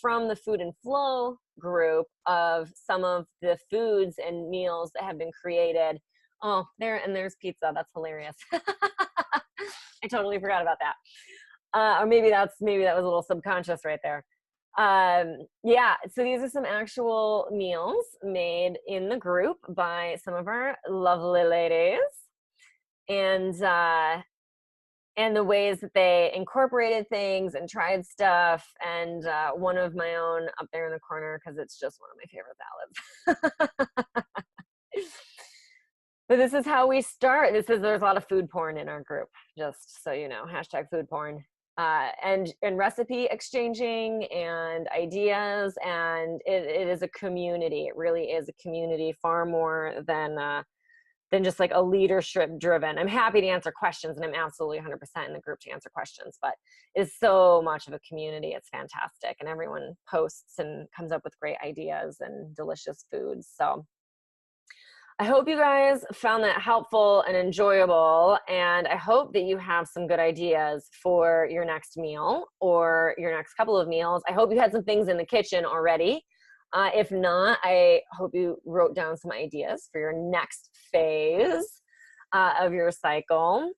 from the Food and Flow group of some of the foods and meals that have been created. Oh, there's pizza. That's hilarious. I totally forgot about that. Or maybe that was a little subconscious right there. Yeah, so these are some actual meals made in the group by some of our lovely ladies, and the ways that they incorporated things and tried stuff, and one of my own up there in the corner because it's just one of my favorite salads. But this is how we start. There's a lot of food porn in our group, just so you know, hashtag food porn. And recipe exchanging and ideas, and it is a community. It really is a community, far more than just like a leadership driven. I'm happy to answer questions, and I'm absolutely 100% in the group to answer questions, but it's so much of a community. It's fantastic, and everyone posts and comes up with great ideas and delicious foods. So I hope you guys found that helpful and enjoyable, and I hope that you have some good ideas for your next meal or your next couple of meals. I hope you had some things in the kitchen already. If not, I hope you wrote down some ideas for your next phase of your cycle.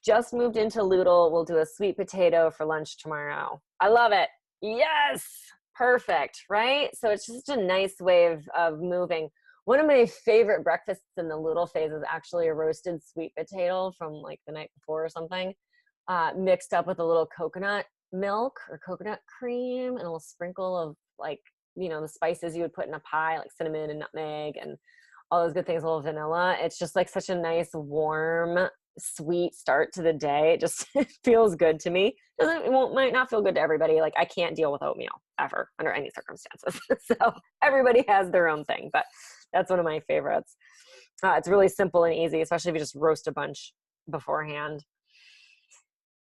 Just moved into luteal. We'll do a sweet potato for lunch tomorrow. I love it. Yes, perfect, right? So it's just a nice way of moving. One of my favorite breakfasts in the luteal phase is actually a roasted sweet potato from like the night before or something, mixed up with a little coconut milk or coconut cream and a little sprinkle of like, the spices you would put in a pie, like cinnamon and nutmeg and all those good things, a little vanilla. It's just like such a nice, warm, sweet start to the day. It just it feels good to me. Might not feel good to everybody. Like I can't deal with oatmeal ever under any circumstances. So everybody has their own thing, but that's one of my favorites. It's really simple and easy, especially if you just roast a bunch beforehand.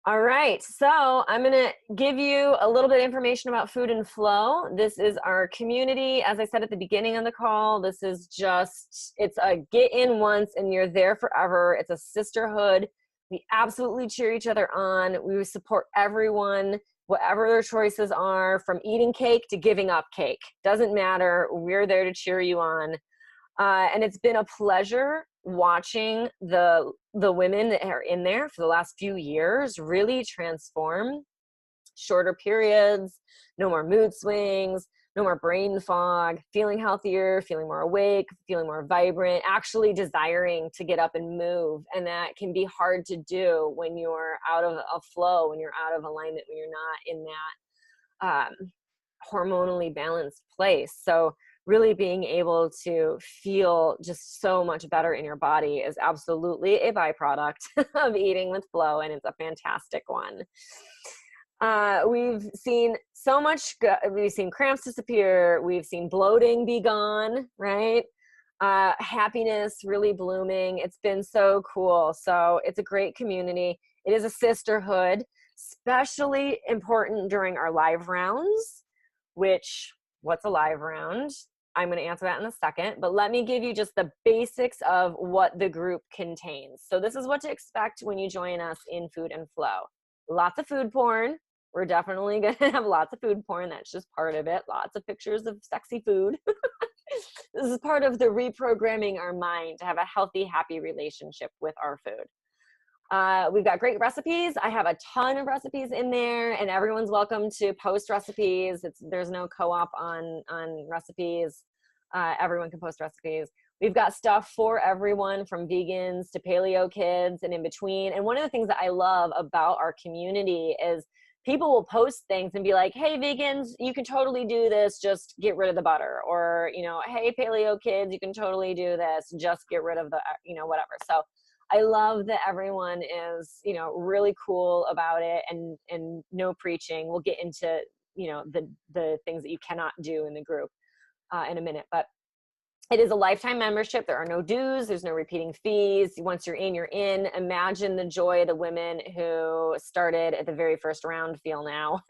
All right, so I'm going to give you a little bit of information about Food and Flow. This is our community. As I said at the beginning of the call, this is just, it's a get in once and you're there forever. It's a sisterhood. We absolutely cheer each other on. We support everyone, whatever their choices are, from eating cake to giving up cake. Doesn't matter. We're there to cheer you on. And it's been a pleasure watching the women that are in there for the last few years really transform. Shorter periods, no more mood swings, no more brain fog, feeling healthier, feeling more awake, feeling more vibrant, actually desiring to get up and move. And that can be hard to do when you're out of a flow, when you're out of alignment, when you're not in that hormonally balanced place. So really being able to feel just so much better in your body is absolutely a byproduct of eating with flow, and it's a fantastic one. We've seen so much, we've seen cramps disappear, we've seen bloating be gone, right? Happiness really blooming. It's been so cool. So it's a great community. It is a sisterhood, especially important during our live rounds, which, what's a live round? I'm going to answer that in a second, but let me give you just the basics of what the group contains. So this is what to expect when you join us in Food and Flow. Lots of food porn. We're definitely going to have lots of food porn. That's just part of it. Lots of pictures of sexy food. This is part of the reprogramming our mind to have a healthy, happy relationship with our food. We've got great recipes. I have a ton of recipes in there, and everyone's welcome to post recipes. There's no co-op on recipes. Everyone can post recipes. We've got stuff for everyone, from vegans to paleo kids and in between. And one of the things that I love about our community is people will post things and be like, hey, vegans, you can totally do this, just get rid of the butter. Or, hey, paleo kids, you can totally do this, just get rid of the, whatever. So I love that everyone is, really cool about it, and no preaching. We'll get into, the things that you cannot do in the group in a minute, but it is a lifetime membership. There are no dues. There's no repeating fees. Once you're in, you're in. Imagine the joy the women who started at the very first round feel now.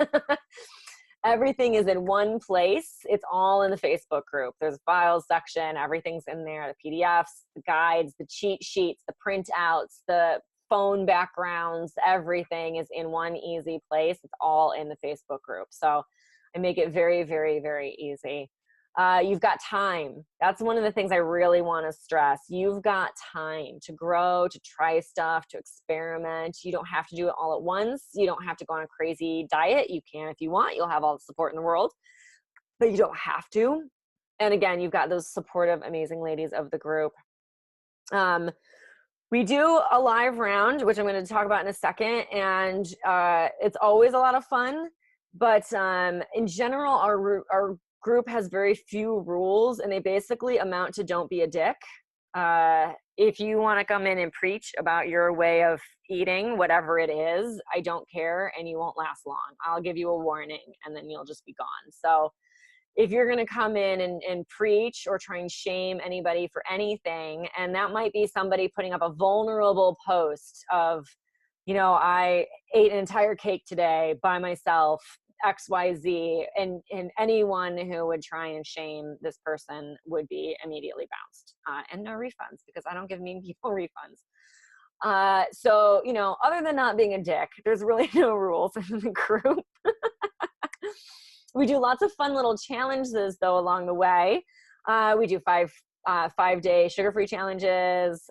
Everything is in one place. It's all in the Facebook group. There's a files section. Everything's in there. The PDFs, the guides, the cheat sheets, the printouts, the phone backgrounds, everything is in one easy place. It's all in the Facebook group. So I make it very, very, very easy. You've got time. That's one of the things I really want to stress. You've got time to grow, to try stuff, to experiment. You don't have to do it all at once. You don't have to go on a crazy diet. You can if you want. You'll have all the support in the world, but you don't have to. And again, you've got those supportive, amazing ladies of the group. We do a live round, which I'm going to talk about in a second, and it's always a lot of fun. But in general, our group has very few rules, and they basically amount to don't be a dick. If you want to come in and preach about your way of eating, whatever it is, I don't care, and you won't last long. I'll give you a warning, and then you'll just be gone. So if you're going to come in and preach or try and shame anybody for anything, and that might be somebody putting up a vulnerable post of, I ate an entire cake today by myself, XYZ, and anyone who would try and shame this person would be immediately bounced, and no refunds, because I don't give mean people refunds. So, other than not being a dick, there's really no rules in the group. We do lots of fun little challenges though along the way. We do 5-day sugar-free challenges.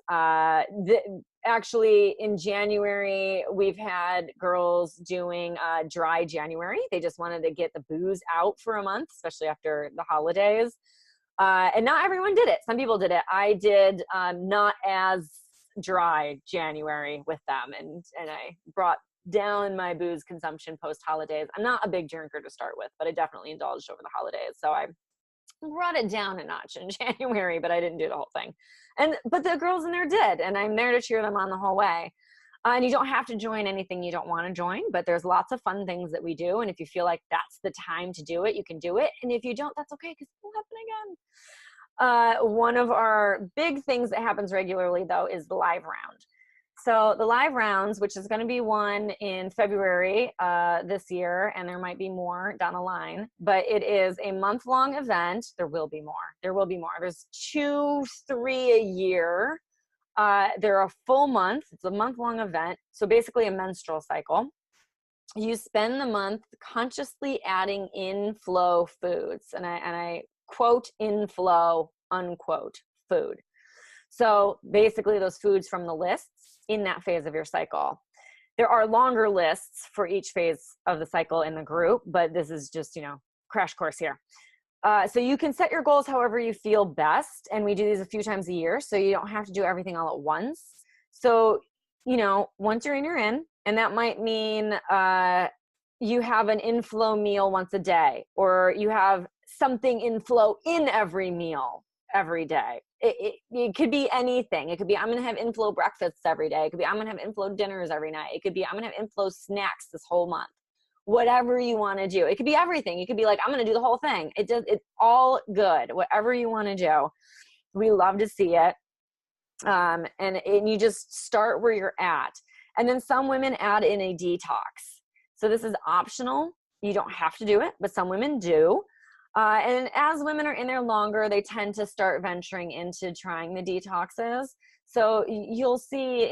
Actually, in January, we've had girls doing dry January. They just wanted to get the booze out for a month, especially after the holidays. And not everyone did it. Some people did it. I did not as dry January with them, and I brought down my booze consumption post holidays. I'm not a big drinker to start with, but I definitely indulged over the holidays. So I brought it down a notch in January, but I didn't do the whole thing. But the girls in there did, and I'm there to cheer them on the whole way. And you don't have to join anything you don't want to join, but there's lots of fun things that we do. And if you feel like that's the time to do it, you can do it. And if you don't, that's okay, because it will happen again. One of our big things that happens regularly, though, is the live round. So the live rounds, which is going to be one in February this year, and there might be more down the line, but it is a month-long event. There will be more. There will be more. There's 2, 3 a year. They're a full month. It's a month-long event. So basically a menstrual cycle. You spend the month consciously adding in-flow foods, and I quote in-flow, unquote, food. So basically those foods from the lists in that phase of your cycle. There are longer lists for each phase of the cycle in the group, but this is just, crash course here. So you can set your goals however you feel best. And we do these a few times a year, so you don't have to do everything all at once. So, once you're in, and that might mean you have an inflow meal once a day, or you have something inflow in every meal every day. It could be anything. It could be, I'm going to have inflow breakfasts every day. It could be, I'm going to have inflow dinners every night. It could be, I'm going to have inflow snacks this whole month. Whatever you want to do. It could be everything. You could be like, I'm going to do the whole thing. It's all good. Whatever you want to do. We love to see it. And you just start where you're at. And then some women add in a detox. So this is optional. You don't have to do it, but some women do. And as women are in there longer, they tend to start venturing into trying the detoxes. So you'll see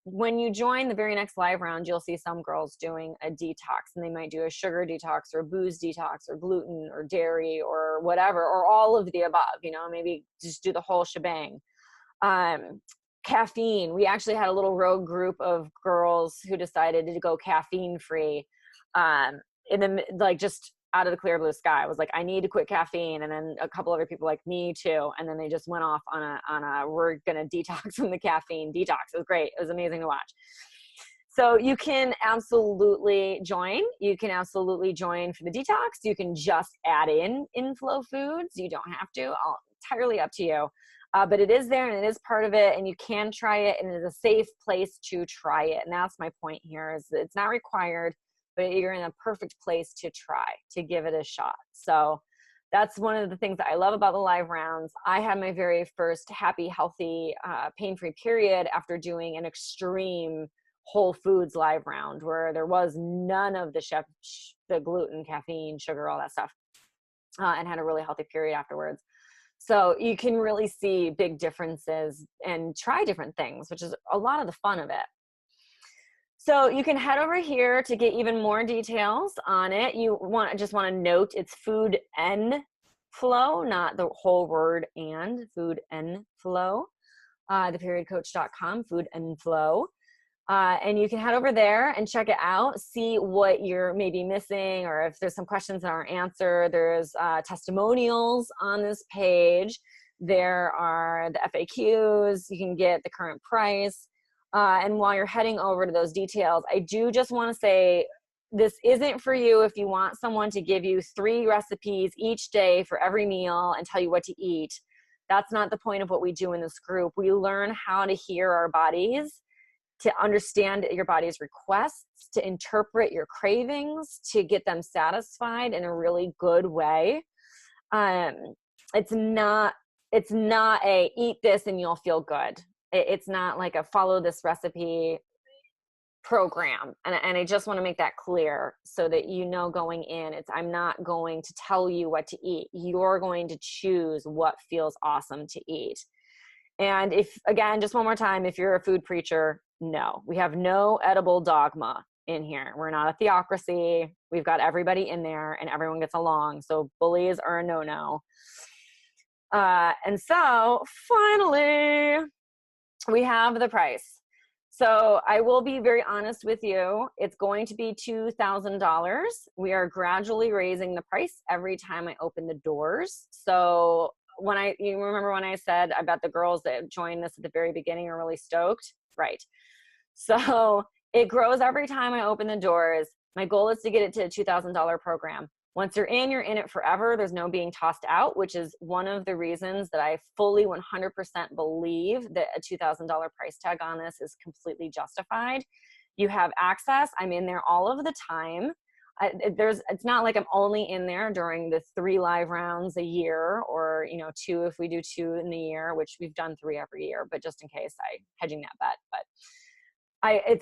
when you join the very next live round, you'll see some girls doing a detox, and they might do a sugar detox or a booze detox or gluten or dairy or whatever, or all of the above, maybe just do the whole shebang. Caffeine. We actually had a little rogue group of girls who decided to go caffeine free, just out of the clear blue sky. I was like, I need to quit caffeine. And then a couple other people like, me too. And then they just went off on a we're going to detox from the caffeine detox. It was great. It was amazing to watch. So you can absolutely join. You can absolutely join for the detox. You can just add in inflow foods. You don't have to. Entirely up to you. But it is there, and it is part of it, and you can try it, and it is a safe place to try it. And that's my point here, is it's not required, but you're in a perfect place to try, to give it a shot. So that's one of the things that I love about the live rounds. I had my very first happy, healthy, pain-free period after doing an extreme Whole Foods live round where there was none of the gluten, caffeine, sugar, all that stuff, and had a really healthy period afterwards. So you can really see big differences and try different things, which is a lot of the fun of it. So you can head over here to get even more details on it. You just want to note it's food and flow, not the whole word and, food and flow. Theperiodcoach.com, food and flow. And you can head over there and check it out, see what you're maybe missing, or if there's some questions that aren't answered. There's testimonials on this page. There are the FAQs. You can get the current price. And while you're heading over to those details, I do just want to say this isn't for you if you want someone to give you 3 recipes each day for every meal and tell you what to eat. That's not the point of what we do in this group. We learn how to hear our bodies, to understand your body's requests, to interpret your cravings, to get them satisfied in a really good way. It's not a eat this and you'll feel good. It's not like a follow this recipe program. And I just want to make that clear so that going in, I'm not going to tell you what to eat. You're going to choose what feels awesome to eat. And just one more time, if you're a food preacher, no, we have no edible dogma in here. We're not a theocracy. We've got everybody in there and everyone gets along. So bullies are a no-no. And so finally, we have the price. So I will be very honest with you. It's going to be $2,000. We are gradually raising the price every time I open the doors. So you remember when I said, I bet the girls that joined this at the very beginning are really stoked? Right. So it grows every time I open the doors. My goal is to get it to a $2,000 program. Once you're in it forever. There's no being tossed out, which is one of the reasons that I fully 100% believe that a $2,000 price tag on this is completely justified. You have access. I'm in there all of the time. it's not like I'm only in there during the 3 live rounds a year, or, 2 if we do 2 in the year, which we've done 3 every year, but just in case, hedging that bet. But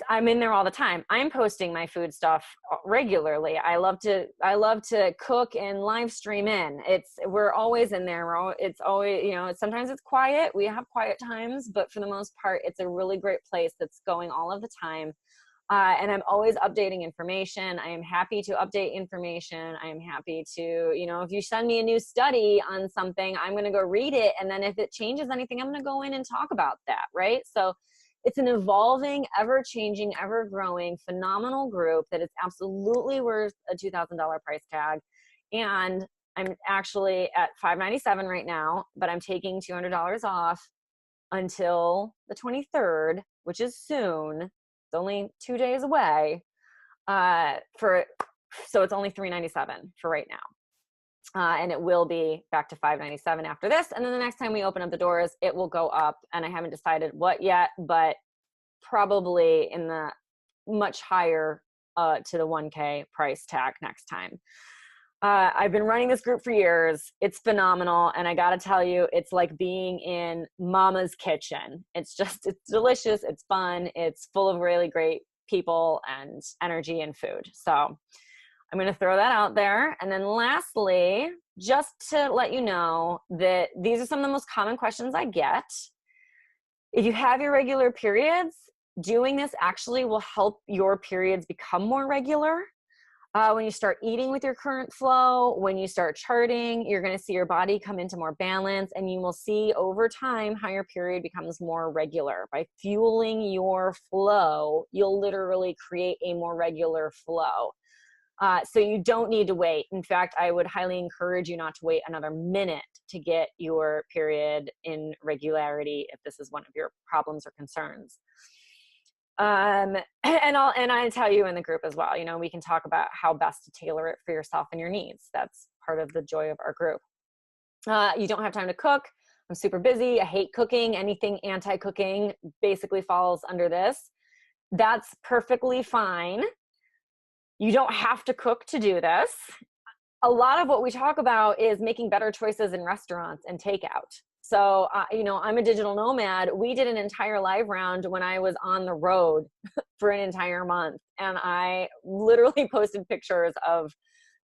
I'm in there all the time. I'm posting my food stuff regularly. I love to cook and live stream in. We're always in there. It's always, sometimes it's quiet. We have quiet times, but for the most part, it's a really great place that's going all of the time. And I'm always updating information. I am happy to update information. I am happy to, if you send me a new study on something, I'm going to go read it. And then if it changes anything, I'm going to go in and talk about that. Right. So it's an evolving, ever-changing, ever-growing, phenomenal group that is absolutely worth a $2,000 price tag. And I'm actually at $597 right now, but I'm taking $200 off until the 23rd, which is soon. It's only 2 days away. So it's only $397 for right now. And it will be back to $597 after this. And then the next time we open up the doors, it will go up. And I haven't decided what yet, but probably in the much higher to the 1K price tag next time. I've been running this group for years. It's phenomenal. And I got to tell you, it's like being in mama's kitchen. It's delicious. It's fun. It's full of really great people and energy and food. So I'm going to throw that out there. And then lastly, just to let you know that these are some of the most common questions I get. If you have irregular periods, doing this actually will help your periods become more regular. When you start eating with your current flow, when you start charting, you're going to see your body come into more balance, and you will see over time how your period becomes more regular. By fueling your flow, you'll literally create a more regular flow. So you don't need to wait. In fact, I would highly encourage you not to wait another minute to get your period in regularity if this is one of your problems or concerns. And I tell you in the group as well, we can talk about how best to tailor it for yourself and your needs. That's part of the joy of our group. You don't have time to cook. I'm super busy. I hate cooking. Anything anti-cooking basically falls under this. That's perfectly fine. You don't have to cook to do this. A lot of what we talk about is making better choices in restaurants and takeout. So, I'm a digital nomad. We did an entire live round when I was on the road for an entire month. And I literally posted pictures of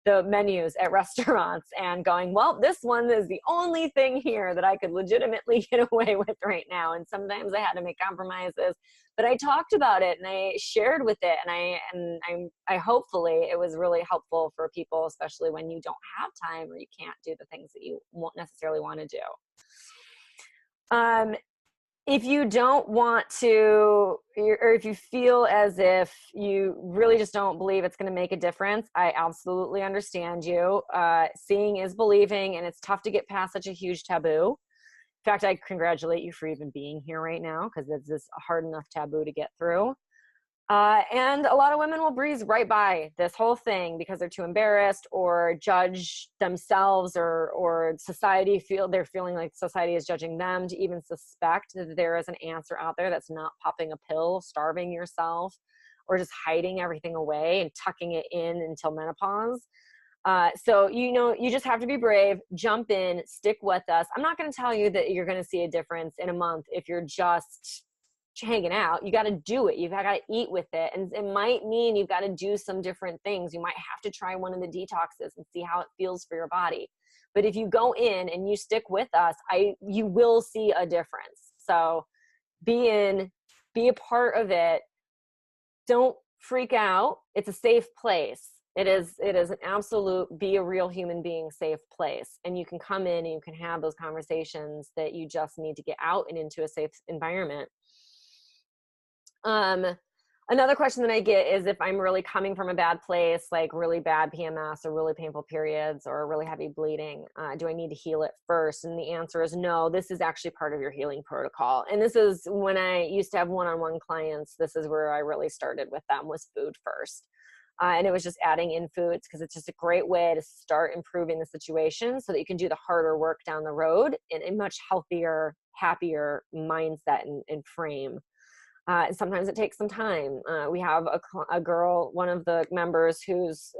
the menus at restaurants and going, well, this one is the only thing here that I could legitimately get away with right now. And sometimes I had to make compromises, but I talked about it and I shared with it. And I hopefully it was really helpful for people, especially when you don't have time or you can't do the things that you won't necessarily want to do. If you don't want to, or if you feel as if you really just don't believe it's going to make a difference, I absolutely understand you. Seeing is believing, and it's tough to get past such a huge taboo. In fact, I congratulate you for even being here right now, because it's this hard enough taboo to get through. And a lot of women will breeze right by this whole thing because they're too embarrassed or judge themselves, or they're feeling like society is judging them, to even suspect that there is an answer out there that's not popping a pill, starving yourself, or just hiding everything away and tucking it in until menopause. So, you just have to be brave, jump in, stick with us. I'm not going to tell you that you're going to see a difference in a month if you're just hanging out. You got to do it. You've got to eat with it. And it might mean you've got to do some different things. You might have to try one of the detoxes and see how it feels for your body. But if you go in and you stick with us, you will see a difference. So be a part of it. Don't freak out. It's a safe place. It is an absolute be a real human being safe place. And you can come in and you can have those conversations that you just need to get out and into a safe environment. Another question that I get is if I'm really coming from a bad place, like really bad PMS or really painful periods or really heavy bleeding, do I need to heal it first? And the answer is no. This is actually part of your healing protocol. And this is when I used to have one-on-one clients, this is where I really started with them, was food first. And it was just adding in foods, because it's just a great way to start improving the situation so that you can do the harder work down the road in a much healthier, happier mindset and frame. Sometimes it takes some time. We have a girl, one of the members, who's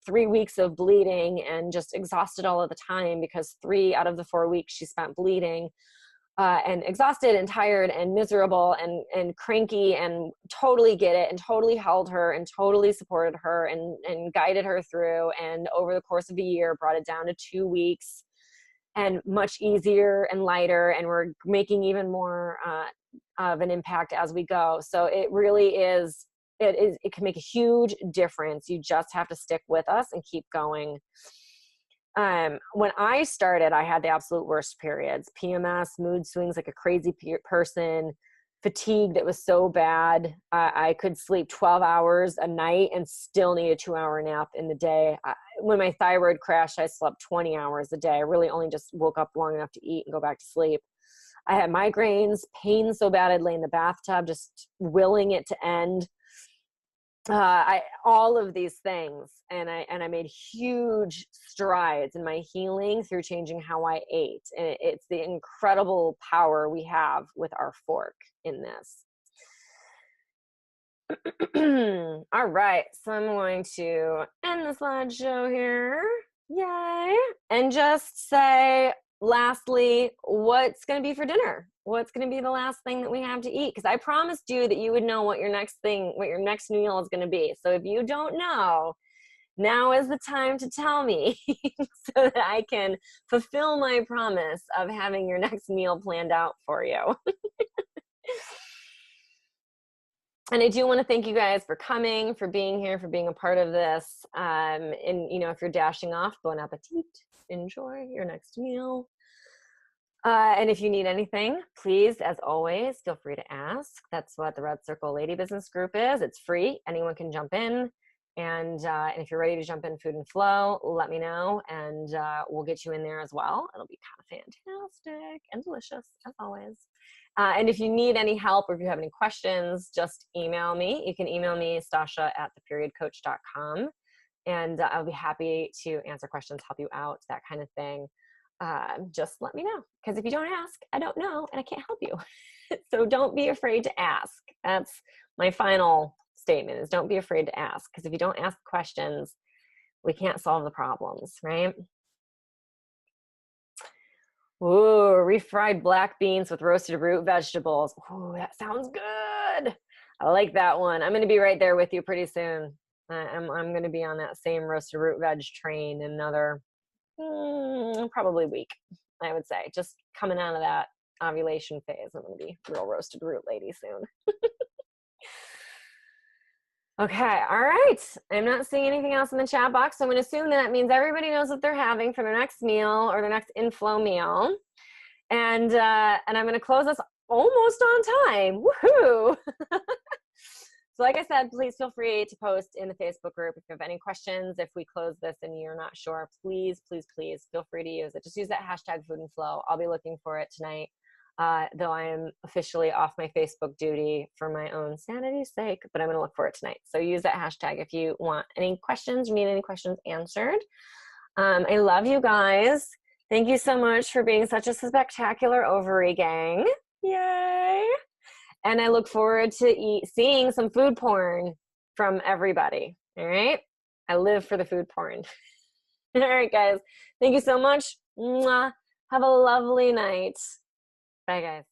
3 weeks of bleeding and just exhausted all of the time, because 3 out of the 4 weeks she spent bleeding, and exhausted and tired and miserable and cranky, and totally get it, and totally held her and totally supported her and guided her through. And over the course of a year, brought it down to 2 weeks, and much easier and lighter. And we're making even more of an impact as we go. So it really is, it can make a huge difference. You just have to stick with us and keep going. When I started, I had the absolute worst periods: PMS, mood swings like a crazy person, fatigue that was so bad. I could sleep 12 hours a night and still need a 2-hour nap in the day. When my thyroid crashed, I slept 20 hours a day. I really only just woke up long enough to eat and go back to sleep. I had migraines, pain so bad I'd lay in the bathtub, just willing it to end. All of these things, and I made huge strides in my healing through changing how I ate. And it's the incredible power we have with our fork in this. All right, so I'm going to end the slideshow here. Yay. And just say, lastly, what's going to be for dinner? What's going to be the last thing that we have to eat? Because I promised you that you would know what your next meal is going to be. So if you don't know, now is the time to tell me so that I can fulfill my promise of having your next meal planned out for you. And I do want to thank you guys for coming, for being here, for being a part of this. And, if you're dashing off, bon appetit. Enjoy your next meal. And if you need anything, please, as always, feel free to ask. That's what the Red Circle Lady Business Group is. It's free. Anyone can jump in. And if you're ready to jump in Food and Flow, let me know, and we'll get you in there as well. It'll be kind of fantastic and delicious, as always. And if you need any help, or if you have any questions, just email me. You can email me, Stasha@theperiodcoach.com, and I'll be happy to answer questions, help you out, that kind of thing. Just let me know, because if you don't ask, I don't know, and I can't help you. So don't be afraid to ask. That's my final statement, is don't be afraid to ask, because if you don't ask questions, we can't solve the problems, right? Ooh, refried black beans with roasted root vegetables. Ooh, that sounds good. I like that one. I'm going to be right there with you pretty soon. I'm going to be on that same roasted root veg train in another probably week, I would say. Just coming out of that ovulation phase, I'm going to be real roasted root lady soon. Okay, all right. I'm not seeing anything else in the chat box, so I'm going to assume that means everybody knows what they're having for their next meal or their next inflow meal. And I'm going to close this almost on time. Woohoo! So like I said, please feel free to post in the Facebook group if you have any questions. If we close this and you're not sure, please, please, please feel free to use it. Just use that hashtag Food and Flow. I'll be looking for it tonight. Though I am officially off my Facebook duty for my own sanity's sake, but I'm going to look for it tonight. So use that hashtag if you want any questions or need any questions answered. I love you guys. Thank you so much for being such a spectacular ovary gang. Yay. And I look forward to seeing some food porn from everybody. All right. I live for the food porn. All right, guys. Thank you so much. Mwah. Have a lovely night. Bye, guys.